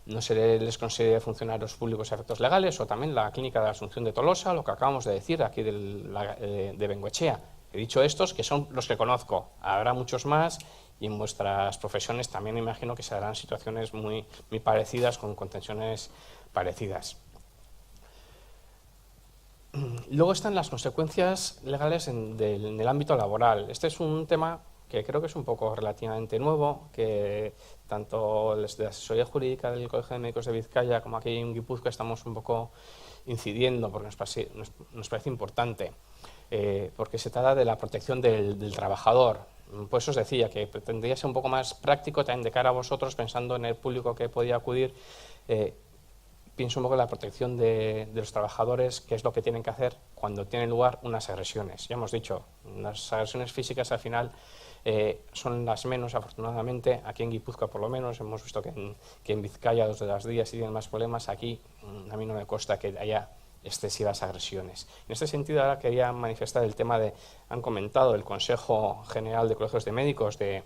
Speaker 4: no se les considera funcionarios públicos a efectos legales, o también la Clínica de la Asunción de Tolosa, lo que acabamos de decir aquí de Bengoechea. He dicho estos, que son los que conozco, habrá muchos más, y en vuestras profesiones también me imagino que se darán situaciones muy parecidas, con contenciones parecidas. Luego están las consecuencias legales en el ámbito laboral. Este es un tema que creo que es un poco relativamente nuevo, que tanto desde la asesoría jurídica del Colegio de Médicos de Vizcaya como aquí en Guipúzcoa estamos un poco incidiendo, porque nos parece importante, porque se trata de la protección del trabajador. Por eso os decía que pretendía ser un poco más práctico también de cara a vosotros, pensando en el público que podía acudir. Pienso un poco en la protección de los trabajadores, qué es lo que tienen que hacer cuando tienen lugar unas agresiones. Ya hemos dicho, las agresiones físicas al final son las menos, afortunadamente. Aquí en Guipúzcoa, por lo menos, hemos visto que en Vizcaya 2 de las días tienen más problemas. Aquí a mí no me consta que haya excesivas agresiones. En este sentido, ahora quería manifestar el tema han comentado el Consejo General de Colegios de Médicos de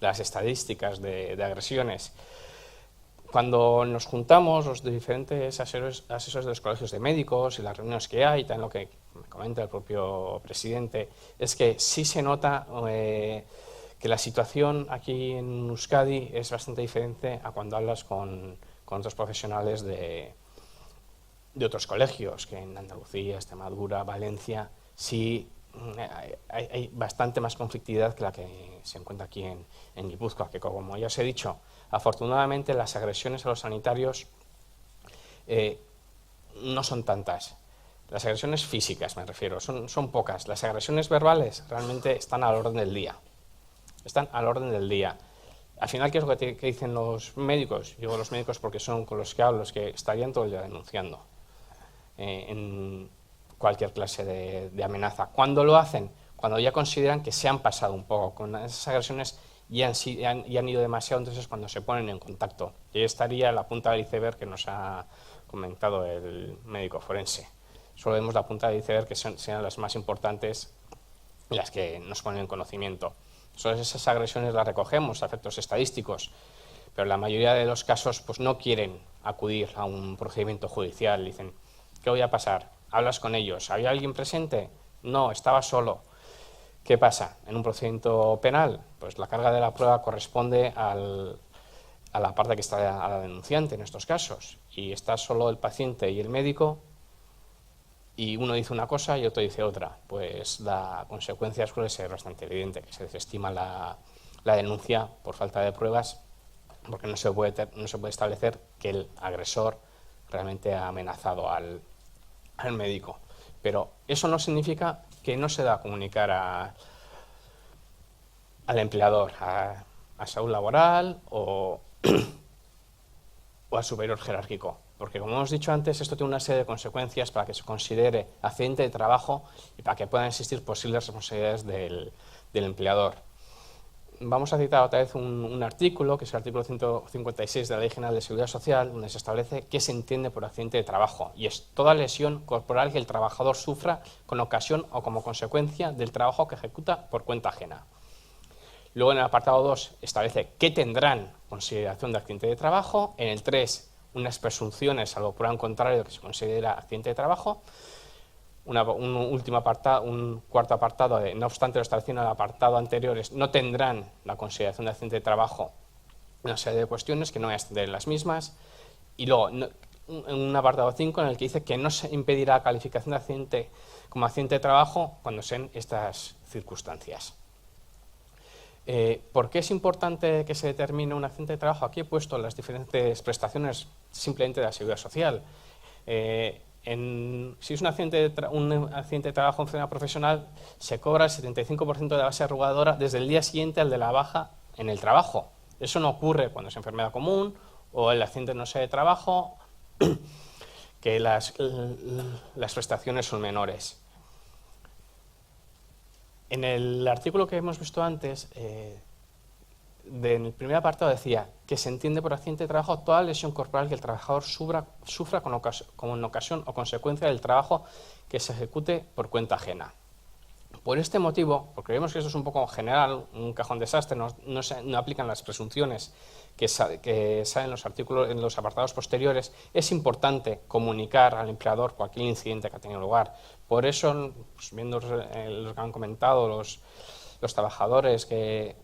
Speaker 4: las estadísticas de agresiones. Cuando nos juntamos los diferentes asesores de los colegios de médicos y las reuniones que hay, también lo que me comenta el propio presidente, es que sí se nota que la situación aquí en Euskadi es bastante diferente a cuando hablas con otros profesionales de otros colegios, que en Andalucía, Extremadura, Valencia, sí hay bastante más conflictividad que la que se encuentra aquí en Guipúzcoa, que como ya os he dicho, afortunadamente las agresiones a los sanitarios no son tantas. Las agresiones físicas, me refiero, son pocas. Las agresiones verbales realmente están al orden del día. Están al orden del día. Al final, ¿qué es lo que dicen los médicos? Digo los médicos porque son con los que hablo, los que estarían todo el día denunciando en cualquier clase de amenaza. ¿Cuándo lo hacen? Cuando ya consideran que se han pasado un poco con esas agresiones y han ido demasiado, entonces cuando se ponen en contacto. Y ahí estaría la punta del iceberg que nos ha comentado el médico forense. Solo vemos la punta del iceberg, que sean las más importantes y las que nos ponen en conocimiento. Todas esas agresiones las recogemos a efectos estadísticos, pero la mayoría de los casos pues no quieren acudir a un procedimiento judicial. Dicen, ¿qué voy a pasar? Hablas con ellos. ¿Había alguien presente? No, estaba solo. ¿Qué pasa? En un procedimiento penal, pues la carga de la prueba corresponde a la parte que está a la denunciante en estos casos, y está solo el paciente y el médico, y uno dice una cosa y otro dice otra. Pues la consecuencia suele ser bastante evidente, que se desestima la denuncia por falta de pruebas, porque no se puede establecer que el agresor realmente ha amenazado al médico. Pero eso no significa que no se da a comunicar al empleador, a salud laboral o al superior jerárquico. Porque, como hemos dicho antes, esto tiene una serie de consecuencias para que se considere accidente de trabajo y para que puedan existir posibles responsabilidades del empleador. Vamos a citar otra vez un artículo, que es el artículo 156 de la Ley General de Seguridad Social, donde se establece qué se entiende por accidente de trabajo, y es toda lesión corporal que el trabajador sufra con ocasión o como consecuencia del trabajo que ejecuta por cuenta ajena. Luego, en el apartado 2, establece qué tendrán consideración de accidente de trabajo. En el 3, unas presunciones, salvo prueba en contrario, que se considera accidente de trabajo. Un cuarto apartado, no obstante lo establecido en el apartado anterior, no tendrán la consideración de accidente de trabajo una serie de cuestiones que no voy a extender en las mismas. Y luego, un apartado 5 en el que dice que no se impedirá la calificación de accidente como accidente de trabajo cuando sean estas circunstancias. ¿Por qué es importante que se determine un accidente de trabajo? Aquí he puesto las diferentes prestaciones simplemente de la Seguridad Social. Si es un accidente de trabajo en enfermedad profesional, se cobra el 75% de la base arrugadora desde el día siguiente al de la baja en el trabajo. Eso no ocurre cuando es enfermedad común o el accidente no sea de trabajo, que las prestaciones son menores. En el artículo que hemos visto antes, en el primer apartado decía que se entiende por accidente de trabajo toda lesión corporal que el trabajador sufra como en ocasión o consecuencia del trabajo que se ejecute por cuenta ajena. Por este motivo, porque vemos que esto es un poco general, un cajón desastre, no aplican las presunciones que salen los artículos en los apartados posteriores, es importante comunicar al empleador cualquier incidente que ha tenido lugar. Por eso, pues, viendo lo que han comentado los trabajadores que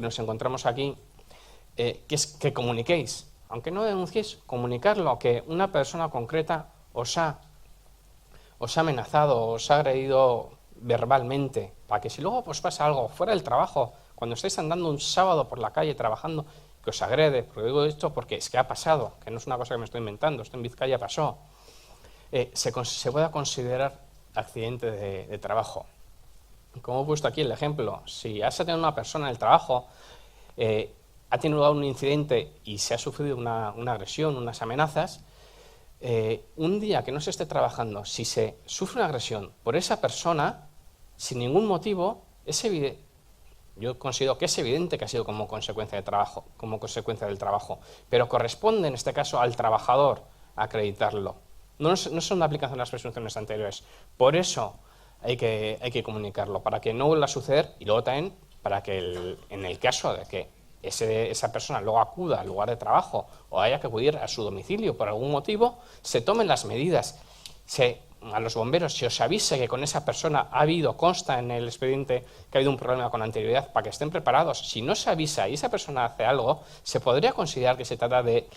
Speaker 4: nos encontramos aquí, que comuniquéis, aunque no denunciéis, comunicarlo, que una persona concreta os ha amenazado, os ha agredido verbalmente, para que si luego pues pasa algo fuera del trabajo, cuando estáis andando un sábado por la calle trabajando, que os agrede, porque digo esto porque es que ha pasado, que no es una cosa que me estoy inventando, esto en Vizcaya pasó, se pueda considerar accidente de trabajo. Como he puesto aquí el ejemplo, si has tenido una persona en el trabajo, ha tenido lugar un incidente y se ha sufrido una agresión, unas amenazas, un día que no se esté trabajando, si se sufre una agresión por esa persona, sin ningún motivo, yo considero que es evidente que ha sido como consecuencia del trabajo, pero corresponde en este caso al trabajador acreditarlo. No son de aplicación las presunciones anteriores. Por eso hay que comunicarlo, para que no vuelva a suceder, y luego también para que en el caso de que esa persona luego acuda al lugar de trabajo o haya que acudir a su domicilio por algún motivo, se tomen las medidas. A los bomberos se os avise que con esa persona consta en el expediente que ha habido un problema con anterioridad, para que estén preparados. Si no se avisa y esa persona hace algo, se podría considerar que se trata de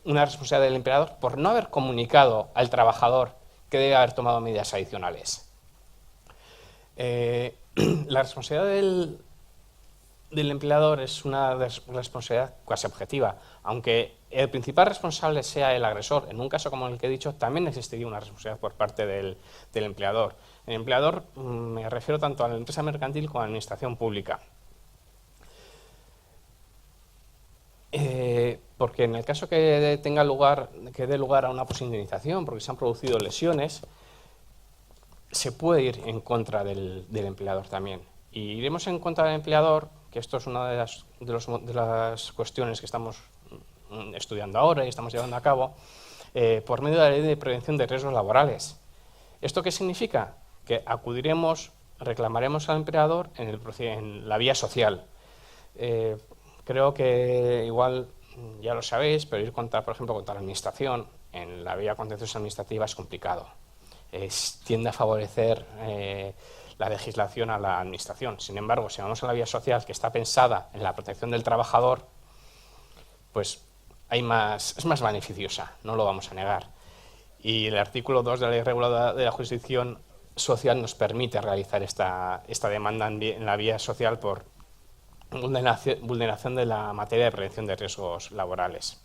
Speaker 4: una responsabilidad del empleador por no haber comunicado al trabajador que debe haber tomado medidas adicionales. La responsabilidad del empleador es una responsabilidad casi objetiva. Aunque el principal responsable sea el agresor, en un caso como el que he dicho, también existiría una responsabilidad por parte del empleador. El empleador, me refiero tanto a la empresa mercantil como a la administración pública. Porque en el caso que dé lugar a una posindemnización, porque se han producido lesiones, se puede ir en contra del empleador también. Y iremos en contra del empleador, que esto es una de las cuestiones que estamos estudiando ahora y estamos llevando a cabo, por medio de la Ley de Prevención de Riesgos Laborales. ¿Esto qué significa? Que reclamaremos al empleador en la vía social. Creo que igual ya lo sabéis, pero por ejemplo, contra la administración, en la vía contenciosa administrativa es complicado. Tiende a favorecer la legislación a la administración. Sin embargo, si vamos a la vía social, que está pensada en la protección del trabajador, pues es más beneficiosa, no lo vamos a negar. Y el artículo 2 de la Ley Reguladora de la Jurisdicción Social nos permite realizar esta demanda en la vía social por vulneración de la materia de prevención de riesgos laborales.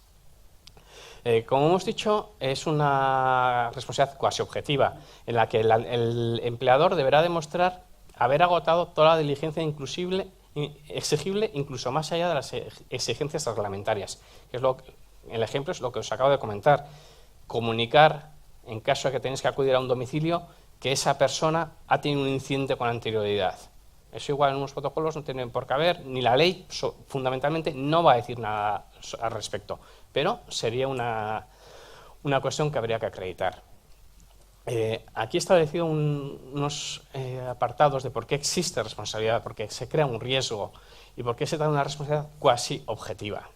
Speaker 4: Como hemos dicho, es una responsabilidad cuasi objetiva, en la que el empleador deberá demostrar haber agotado toda la diligencia exigible, incluso más allá de las exigencias reglamentarias. El ejemplo es lo que os acabo de comentar. Comunicar, en caso de que tenéis que acudir a un domicilio, que esa persona ha tenido un incidente con anterioridad. Eso igual en unos protocolos no tiene por qué haber, ni la ley fundamentalmente no va a decir nada al respecto, pero sería una cuestión que habría que acreditar. Aquí he establecido unos apartados de por qué existe responsabilidad, por qué se crea un riesgo y por qué se trata de una responsabilidad cuasi objetiva.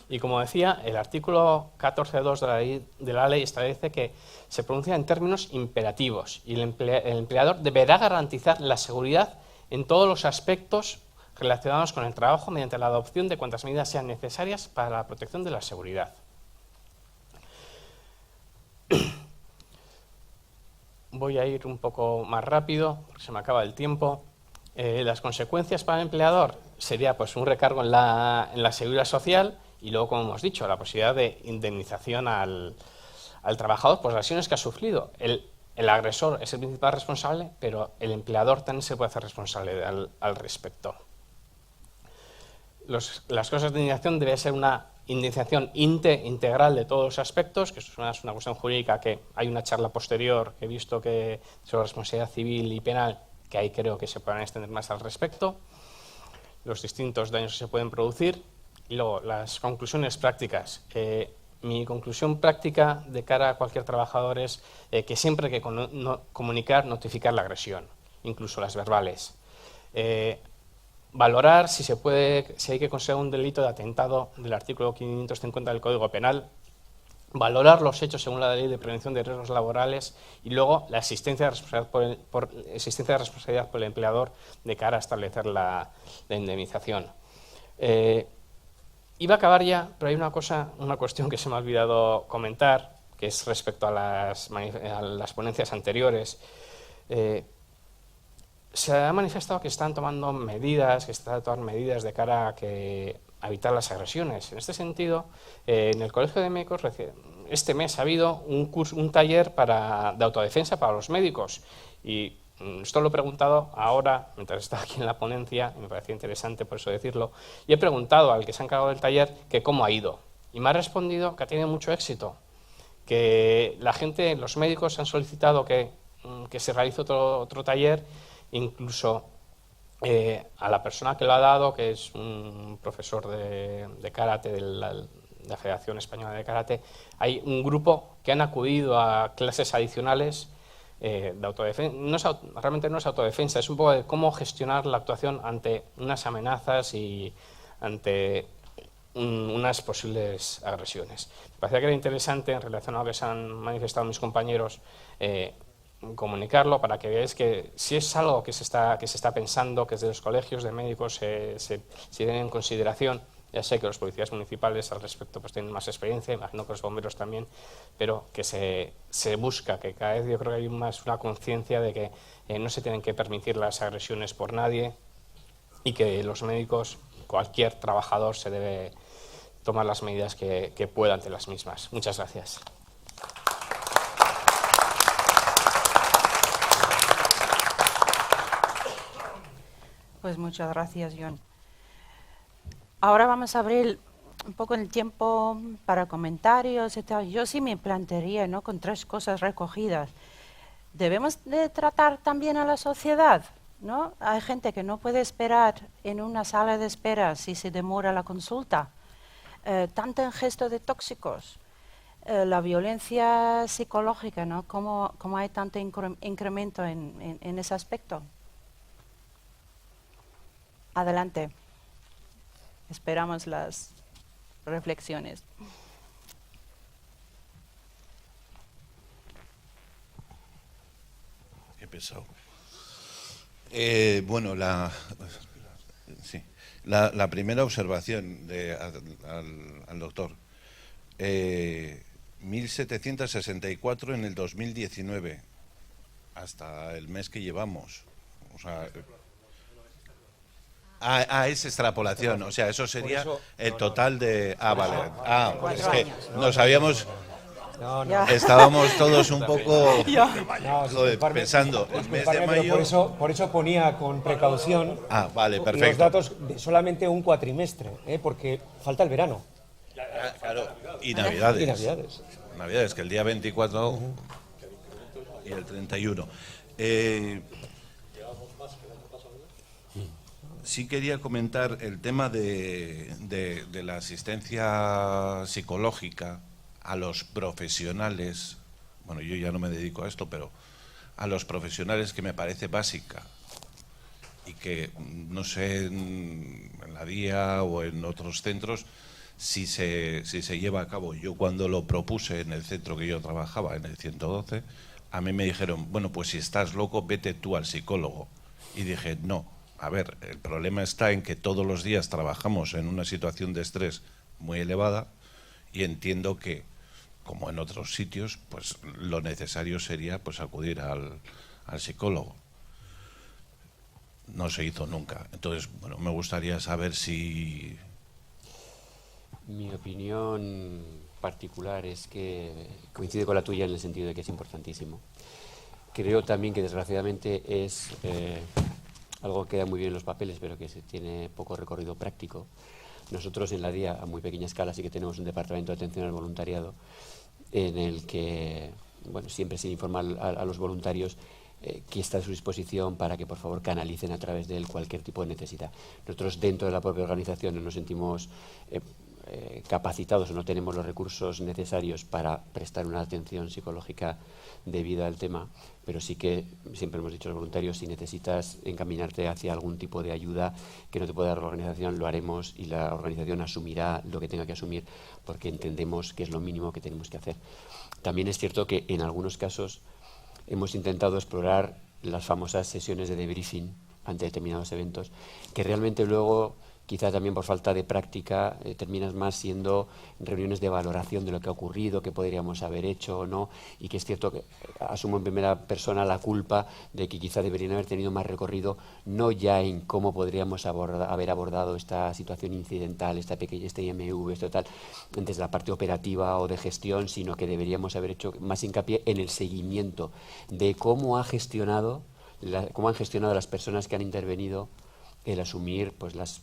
Speaker 4: Y como decía, el artículo 14.2 de la ley establece que se pronuncia en términos imperativos y el empleador deberá garantizar la seguridad en todos los aspectos relacionados con el trabajo mediante la adopción de cuantas medidas sean necesarias para la protección de la seguridad. Voy a ir un poco más rápido porque se me acaba el tiempo. Las consecuencias para el empleador sería pues un recargo en la seguridad social y luego, como hemos dicho, la posibilidad de indemnización al trabajador por las lesiones que ha sufrido. El agresor es el principal responsable, pero el empleador también se puede hacer responsable al respecto. Las causas de indemnización debe ser una indemnización integral de todos los aspectos, que esto es una cuestión jurídica que hay una charla posterior que he visto que sobre responsabilidad civil y penal, que ahí creo que se podrán extender más al respecto, los distintos daños que se pueden producir, y luego las conclusiones prácticas. Mi conclusión práctica de cara a cualquier trabajador es que siempre hay que comunicar, notificar la agresión, incluso las verbales. Valorar si hay que considerar un delito de atentado del artículo 550 del Código Penal, valorar los hechos según la Ley de Prevención de Riesgos Laborales y luego la existencia de responsabilidad por el empleador de cara a establecer la indemnización. Iba a acabar ya, pero hay una cuestión que se me ha olvidado comentar, que es respecto a las ponencias anteriores. Se ha manifestado que están tomando medidas, de cara a evitar las agresiones. En este sentido, en el Colegio de Médicos este mes ha habido un taller de autodefensa para los médicos y esto lo he preguntado ahora, mientras estaba aquí en la ponencia, y me parecía interesante por eso decirlo, y he preguntado al que se ha encargado del taller que cómo ha ido. Y me ha respondido que ha tenido mucho éxito, que los médicos han solicitado que se realice otro taller, incluso a la persona que lo ha dado, que es un profesor de karate de la Federación Española de Karate, hay un grupo que han acudido a clases adicionales de autodefensa. Realmente no es autodefensa, es un poco de cómo gestionar la actuación ante unas amenazas y ante unas posibles agresiones. Me parecía que era interesante, en relación a lo que se han manifestado mis compañeros, comunicarlo para que veáis que si es algo que se está pensando, que desde los colegios de médicos se tienen en consideración. Ya sé que los policías municipales al respecto pues tienen más experiencia, imagino que los bomberos también, pero que se busca, que cada vez yo creo que hay más una conciencia de que no se tienen que permitir las agresiones por nadie y que los médicos, cualquier trabajador, se debe tomar las medidas que pueda ante las mismas. Muchas gracias.
Speaker 1: Pues muchas gracias, John. Ahora vamos a abrir un poco el tiempo para comentarios y tal. Yo sí me plantearía, ¿no?, con 3 cosas recogidas. Debemos de tratar también a la sociedad, ¿no? Hay gente que no puede esperar en una sala de espera si se demora la consulta. Tanto en gesto de tóxicos, la violencia psicológica, ¿no? ¿Cómo hay tanto incremento en ese aspecto? Adelante. Esperamos las reflexiones.
Speaker 5: Qué pesado. Bueno, la primera observación al doctor. 1.764 en el 2019, hasta el mes que llevamos. O sea, es extrapolación, o sea, eso sería el total de... vale. Es que nos habíamos... Estábamos todos un poco pensando, el mes de mayo...
Speaker 3: Por eso ponía con precaución
Speaker 5: vale, perfecto.
Speaker 3: Los datos de solamente un cuatrimestre, porque falta el verano.
Speaker 5: Claro, y Navidades. Navidades, que el día 24 y el 31. Sí quería comentar el tema de la asistencia psicológica a los profesionales. Bueno, yo ya no me dedico a esto, pero a los profesionales, que me parece básica y que no sé en la DIA o en otros centros si se lleva a cabo. Yo cuando lo propuse en el centro que yo trabajaba, en el 112, a mí me dijeron, bueno, pues si estás loco, vete tú al psicólogo. Y dije, no. A ver, el problema está en que todos los días trabajamos en una situación de estrés muy elevada y entiendo que, como en otros sitios, pues lo necesario sería pues acudir al psicólogo. no se hizo nunca. Entonces, bueno, me gustaría saber si...
Speaker 2: Mi opinión particular es que coincide con la tuya en el sentido de que es importantísimo. Creo también que desgraciadamente es algo que queda muy bien en los papeles, pero que se tiene poco recorrido práctico. Nosotros en la DIA, a muy pequeña escala, sí que tenemos un departamento de atención al voluntariado en el que, bueno, siempre se informa a los voluntarios que está a su disposición para que por favor canalicen a través de él cualquier tipo de necesidad. Nosotros dentro de la propia organización no nos sentimos capacitados o no tenemos los recursos necesarios para prestar una atención psicológica debida al tema, pero sí que siempre hemos dicho a los voluntarios, si necesitas encaminarte hacia algún tipo de ayuda que no te pueda dar la organización, lo haremos y la organización asumirá lo que tenga que asumir porque entendemos que es lo mínimo que tenemos que hacer. También es cierto que en algunos casos hemos intentado explorar las famosas sesiones de debriefing ante determinados eventos, que realmente luego, quizá también por falta de práctica, terminas más siendo reuniones de valoración de lo que ha ocurrido, qué podríamos haber hecho o no, y que es cierto que asumo en primera persona la culpa de que quizá deberían haber tenido más recorrido, no ya en cómo podríamos haber abordado esta situación incidental, este IMV, esto tal, desde la parte operativa o de gestión, sino que deberíamos haber hecho más hincapié en el seguimiento de cómo han gestionado las personas que han intervenido el asumir pues las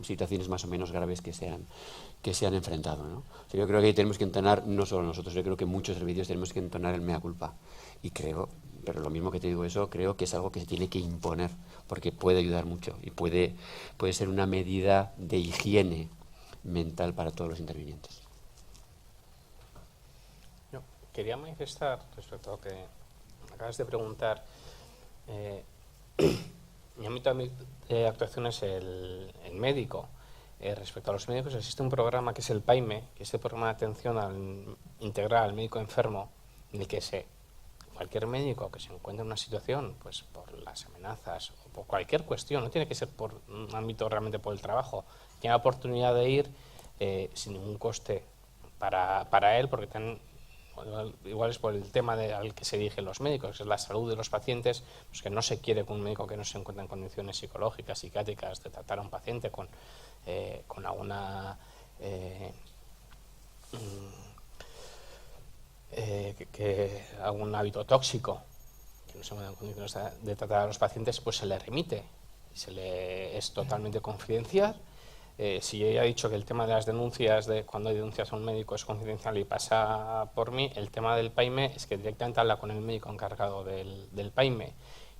Speaker 2: situaciones más o menos graves que se han enfrentado, ¿no? O sea, yo creo que tenemos que entonar, no solo nosotros, yo creo que muchos servicios tenemos que entonar el mea culpa. Y creo, pero lo mismo que te digo eso, creo que es algo que se tiene que imponer, porque puede ayudar mucho y puede ser una medida de higiene mental para todos los intervinientes.
Speaker 4: Yo quería manifestar respecto a lo que acabas de preguntar. Mi ámbito de actuación es el médico. Respecto a los médicos, existe un programa que es el PAIME, que es el programa de atención integral al médico enfermo, en el que cualquier médico que se encuentre en una situación, pues por las amenazas o por cualquier cuestión, no tiene que ser por un ámbito realmente por el trabajo, tiene la oportunidad de ir sin ningún coste para él, porque igual es por el tema al que se dirigen los médicos, que es la salud de los pacientes, pues que no se quiere que un médico que no se encuentra en condiciones psicológicas, psiquiátricas, de tratar a un paciente con alguna algún hábito tóxico, que no se encuentra en condiciones de tratar a los pacientes, pues se le remite, es totalmente confidencial. Si yo ya he dicho que el tema de las denuncias, cuando hay denuncias a un médico es confidencial y pasa por mí, el tema del PAIME es que directamente habla con el médico encargado del PAIME.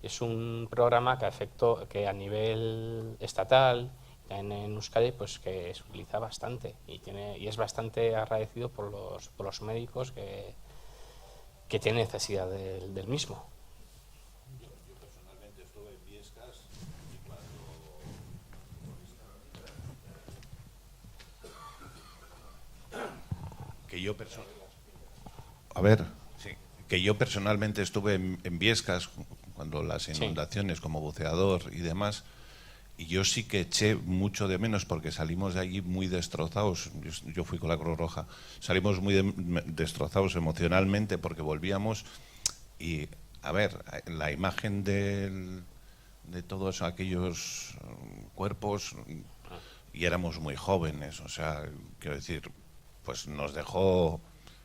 Speaker 4: Es un programa que a nivel estatal, en Euskadi, pues que se utiliza bastante y es bastante agradecido por los médicos que tienen necesidad del mismo.
Speaker 5: Yo personalmente estuve en Viescas y que yo personalmente estuve en Viescas cuando las inundaciones, como buceador y demás, y yo sí que eché mucho de menos porque salimos de allí muy destrozados. Yo fui con la Cruz Roja, salimos muy destrozados emocionalmente porque volvíamos y, a ver, la imagen de todos aquellos cuerpos, y éramos muy jóvenes, o sea, quiero decir, pues nos dejó,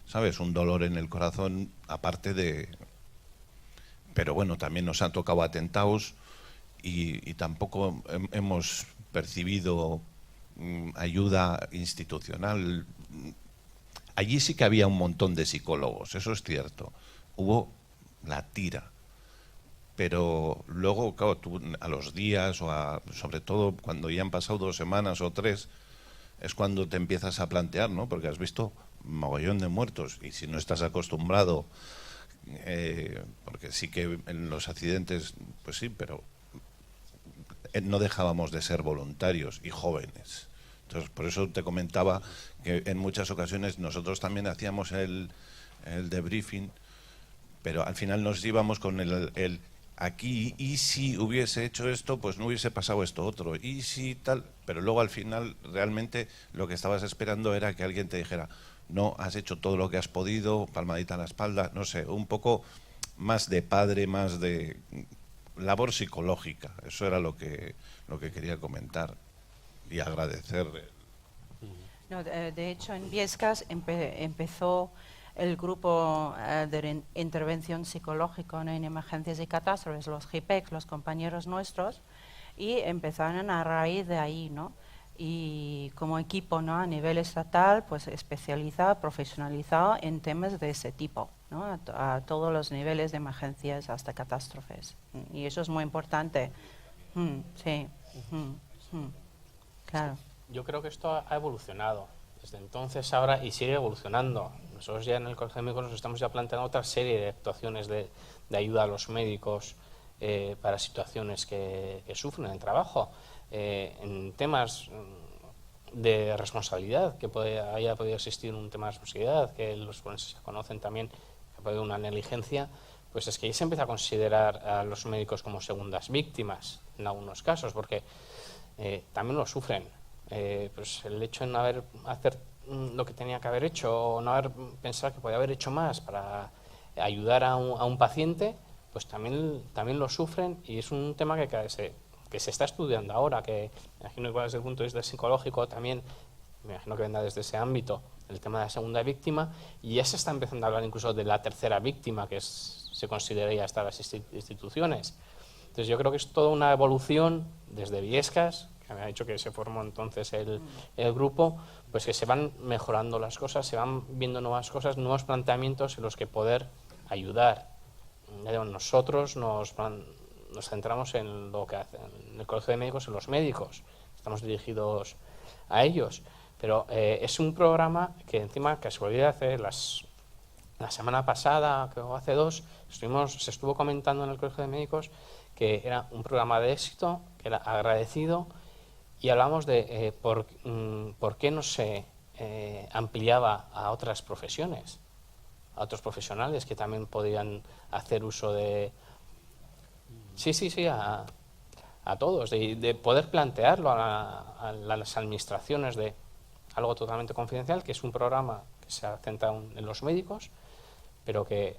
Speaker 5: ¿sabes?, un dolor en el corazón, aparte de... Pero bueno, también nos han tocado atentados y tampoco hemos percibido ayuda institucional. Allí sí que había un montón de psicólogos, eso es cierto. Hubo la tira. Pero luego, claro, tú a los días, sobre todo cuando ya han pasado 2 semanas o 3, es cuando te empiezas a plantear, ¿no? Porque has visto mogollón de muertos y si no estás acostumbrado, porque sí que en los accidentes, pues sí, pero no dejábamos de ser voluntarios y jóvenes. Entonces, por eso te comentaba que en muchas ocasiones nosotros también hacíamos el debriefing, pero al final nos íbamos con el aquí, y si hubiese hecho esto, pues no hubiese pasado esto otro, y si tal, pero luego al final realmente lo que estabas esperando era que alguien te dijera, no, has hecho todo lo que has podido, palmadita en la espalda, no sé, un poco más de padre, más de labor psicológica. Eso era lo que quería comentar y agradecer.
Speaker 1: No, de hecho, en Biescas empezó el grupo de intervención psicológica, ¿no?, en emergencias y catástrofes, los GIPEC, los compañeros nuestros, y empezaron a raíz de ahí, ¿no? Y como equipo, ¿no?, a nivel estatal, pues especializado, profesionalizado en temas de ese tipo, ¿no?, a todos los niveles de emergencias hasta catástrofes. Y eso es muy importante. Sí, claro.
Speaker 4: Yo creo que esto ha evolucionado desde entonces ahora y sigue evolucionando. Nosotros ya en el Colegio de Médicos nos estamos ya planteando otra serie de actuaciones de ayuda a los médicos para situaciones que sufren en el trabajo, en temas de responsabilidad, que haya podido existir un tema de responsabilidad, que los forenses se conocen también, que ha podido una negligencia, pues es que ahí se empieza a considerar a los médicos como segundas víctimas en algunos casos, porque también lo sufren. Pues el hecho de no hacer lo que tenía que haber hecho o no haber pensado que podía haber hecho más para ayudar a un paciente, pues también lo sufren, y es un tema que se está estudiando ahora, que me imagino que desde el punto de vista psicológico también, me imagino que vendrá desde ese ámbito, el tema de la segunda víctima, y ya se está empezando a hablar incluso de la tercera víctima, que se consideraría hasta las instituciones. Entonces yo creo que es toda una evolución desde Biescas, que me ha dicho que se formó entonces el grupo, pues que se van mejorando las cosas, se van viendo nuevas cosas, nuevos planteamientos en los que poder ayudar. Nosotros nos centramos en lo que hacen en el Colegio de Médicos, en los médicos, estamos dirigidos a ellos, pero es un programa que encima, casualidad, la semana pasada, creo hace 2, se estuvo comentando en el Colegio de Médicos que era un programa de éxito, que era agradecido, y hablamos de por qué no se ampliaba a otras profesiones, a otros profesionales que también podían hacer uso de... Sí, a todos, de poder plantearlo a las administraciones de algo totalmente confidencial, que es un programa que se centra en los médicos, pero que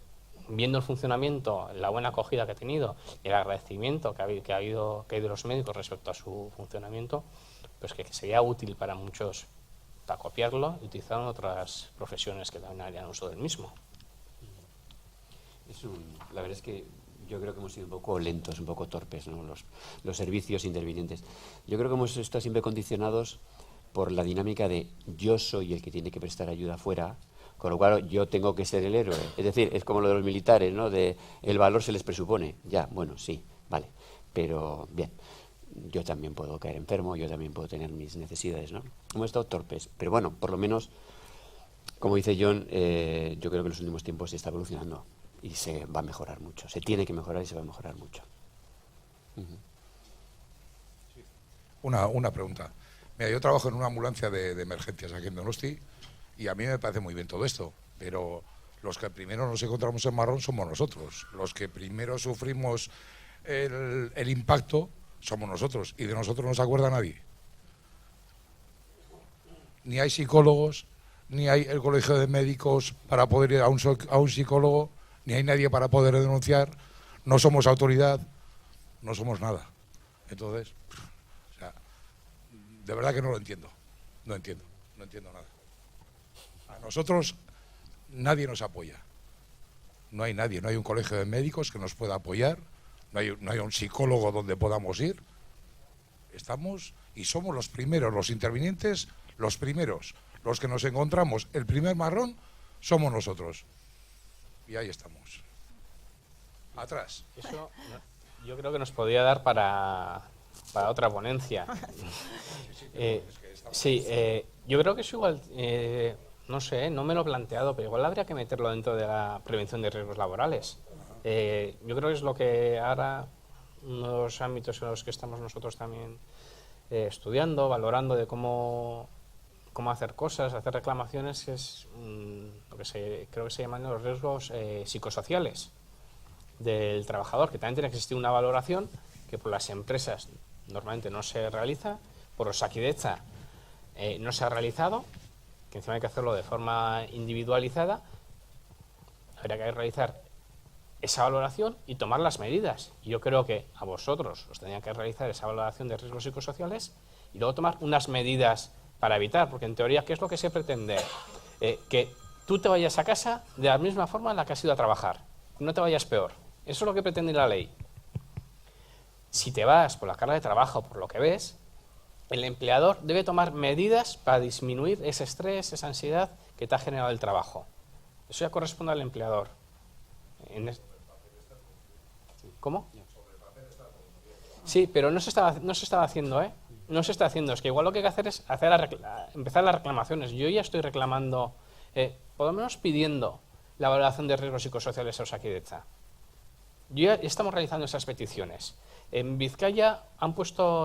Speaker 4: viendo el funcionamiento, la buena acogida que ha tenido y el agradecimiento que ha habido de los médicos respecto a su funcionamiento, pues que sería útil para muchos para copiarlo y utilizarlo en otras profesiones que también harían uso del mismo.
Speaker 2: La verdad es que yo creo que hemos sido un poco lentos, un poco torpes, ¿no?, los servicios intervinientes. Yo creo que hemos estado siempre condicionados por la dinámica de yo soy el que tiene que prestar ayuda afuera, con lo cual yo tengo que ser el héroe. Es decir, es como lo de los militares, ¿no?, de el valor se les presupone. Ya, bueno, sí, vale, pero bien, yo también puedo caer enfermo, yo también puedo tener mis necesidades, ¿no? Hemos estado torpes, pero bueno, por lo menos, como dice John, yo creo que en los últimos tiempos se está evolucionando y se va a mejorar mucho. Se tiene que mejorar y se va a mejorar mucho.
Speaker 6: Una pregunta. Mira, yo trabajo en una ambulancia de emergencias aquí en Donosti y a mí me parece muy bien todo esto, pero los que primero nos encontramos en marrón somos nosotros. Los que primero sufrimos el impacto somos nosotros, y de nosotros no se acuerda nadie. Ni hay psicólogos, ni hay el colegio de médicos para poder ir a un psicólogo, ni hay nadie para poder denunciar, no somos autoridad, no somos nada. Entonces, o sea, de verdad que no lo entiendo, no entiendo nada. A nosotros nadie nos apoya, no hay nadie, no hay un colegio de médicos que nos pueda apoyar, no hay un psicólogo donde podamos ir. Estamos y somos los primeros, los intervinientes, los primeros, los que nos encontramos, el primer marrón somos nosotros. Y ahí estamos. Atrás.
Speaker 4: Eso yo creo que nos podría dar para otra ponencia. Yo creo que es igual, no sé, no me lo he planteado, pero igual habría que meterlo dentro de la prevención de riesgos laborales. Yo creo que es lo que ahora, uno de los ámbitos en los que estamos nosotros también estudiando, valorando de cómo hacer cosas, hacer reclamaciones, que es lo que creo que se llaman los riesgos psicosociales del trabajador, que también tiene que existir una valoración que por las empresas normalmente no se realiza, por Osakidetza no se ha realizado, que encima hay que hacerlo de forma individualizada. Habría que realizar esa valoración y tomar las medidas. Yo creo que a vosotros os tenían que realizar esa valoración de riesgos psicosociales y luego tomar unas medidas para evitar, porque en teoría, ¿qué es lo que se pretende? Que tú te vayas a casa de la misma forma en la que has ido a trabajar, no te vayas peor. Eso es lo que pretende la ley. Si te vas por la carga de trabajo, por lo que ves, el empleador debe tomar medidas para disminuir ese estrés, esa ansiedad que te ha generado el trabajo. Eso ya corresponde al empleador. ¿Cómo? Sí, pero no se estaba haciendo, ¿eh? No se está haciendo. Es que igual lo que hay que hacer es empezar las reclamaciones. Yo ya estoy reclamando, por lo menos pidiendo la valoración de riesgos psicosociales a Osakidetza. Ya estamos realizando esas peticiones. En Vizcaya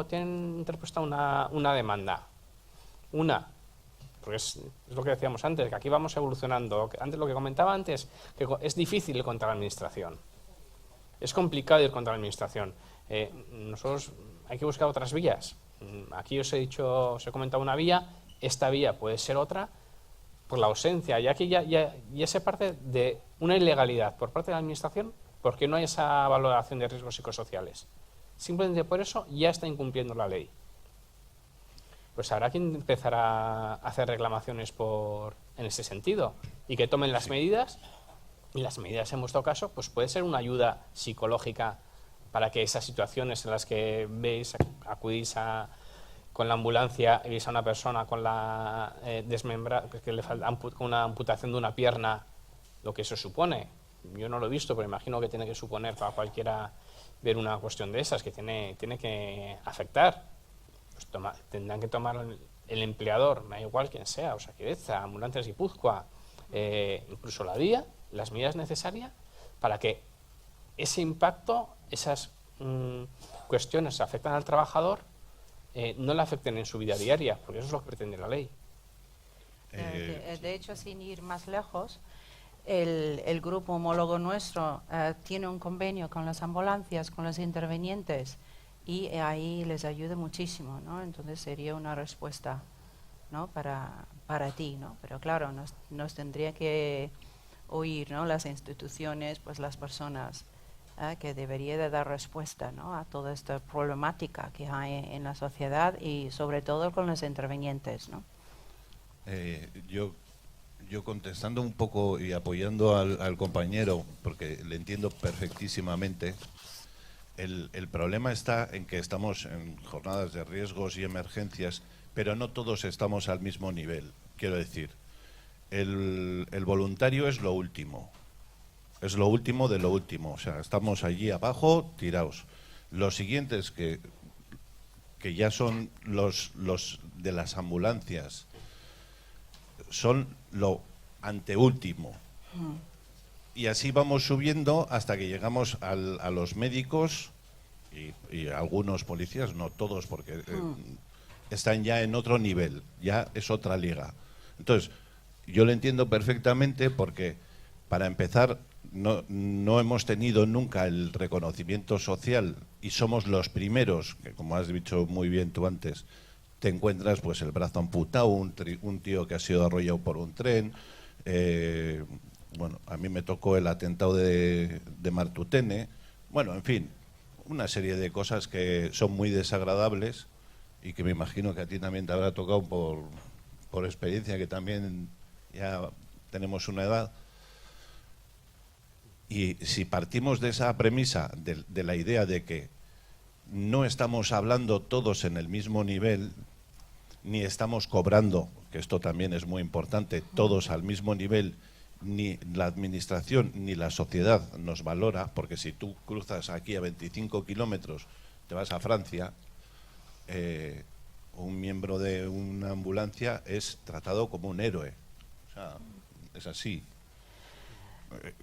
Speaker 4: tienen interpuesta una demanda. Porque es lo que decíamos antes, que aquí vamos evolucionando. Antes lo que comentaba antes, que es difícil ir contra la administración. Es complicado ir contra la administración. Nosotros hay que buscar otras vías. Aquí os he comentado una vía, esta vía puede ser otra, por la ausencia, ya que ya se parte de una ilegalidad por parte de la administración, porque no hay esa valoración de riesgos psicosociales. Simplemente por eso ya está incumpliendo la ley. Pues habrá que empezar a hacer reclamaciones en ese sentido y que tomen las medidas, y las medidas en vuestro caso pues puede ser una ayuda psicológica para que esas situaciones en las que acudís con la ambulancia y veis a una persona con la que le falta con una amputación de una pierna, lo que eso supone. Yo no lo he visto, pero imagino que tiene que suponer para cualquiera ver una cuestión de esas, que tiene que afectar. Pues tendrán que tomar el empleador, me da igual quién sea, Osakidetza, Ambulantes Guipúzcoa, incluso la DIA, las medidas necesarias para que ese impacto, esas cuestiones que afectan al trabajador, no le afecten en su vida diaria, porque eso es lo que pretende la ley.
Speaker 1: De hecho, sin ir más lejos, el grupo homólogo nuestro tiene un convenio con las ambulancias, con los intervenientes, y ahí les ayuda muchísimo, ¿no? Entonces sería una respuesta, ¿no? para ti, ¿no? Pero claro, nos tendría que oír, ¿no? Las instituciones, pues las personas que debería de dar respuesta, ¿no? A toda esta problemática que hay en la sociedad y sobre todo con los intervenientes, ¿no?
Speaker 5: Yo contestando un poco y apoyando al compañero, porque le entiendo perfectísimamente, el problema está en que estamos en jornadas de riesgos y emergencias, pero no todos estamos al mismo nivel. Quiero decir, el voluntario es lo último de lo último, o sea, estamos allí abajo tirados. Los siguientes que ya son los de las ambulancias son lo anteúltimo. Y así vamos subiendo hasta que llegamos a los médicos y algunos policías, no todos, porque están ya en otro nivel, ya es otra liga. Entonces, yo lo entiendo perfectamente porque, para empezar, no hemos tenido nunca el reconocimiento social y somos los primeros, que como has dicho muy bien tú antes, te encuentras pues el brazo amputado, un tío que ha sido arrollado por un tren. Bueno, a mí me tocó el atentado de Martutene. Bueno, en fin, una serie de cosas que son muy desagradables y que me imagino que a ti también te habrá tocado por experiencia, que también ya tenemos una edad. Y si partimos de esa premisa, de la idea de que no estamos hablando todos en el mismo nivel, ni estamos cobrando, que esto también es muy importante, todos al mismo nivel, ni la administración ni la sociedad nos valora, porque si tú cruzas aquí a 25 kilómetros, te vas a Francia, un miembro de una ambulancia es tratado como un héroe. O sea, es así.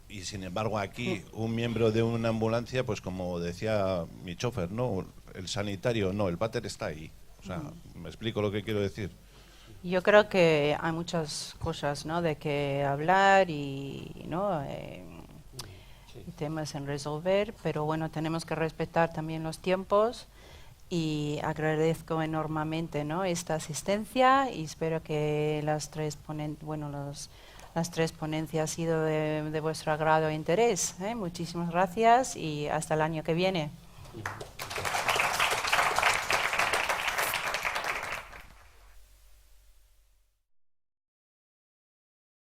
Speaker 5: Y sin embargo aquí un miembro de una ambulancia, pues como decía mi chofer, ¿no? El sanitario, no, el váter está ahí. O sea, ¿me explico lo que quiero decir?
Speaker 1: Yo creo que hay muchas cosas, ¿no? De que hablar y, ¿no? Temas en resolver, pero bueno, tenemos que respetar también los tiempos y agradezco enormemente, ¿no? Esta asistencia y espero que las tres las 3 ponencias ha sido de vuestro agrado e interés. Muchísimas gracias y hasta el año que viene.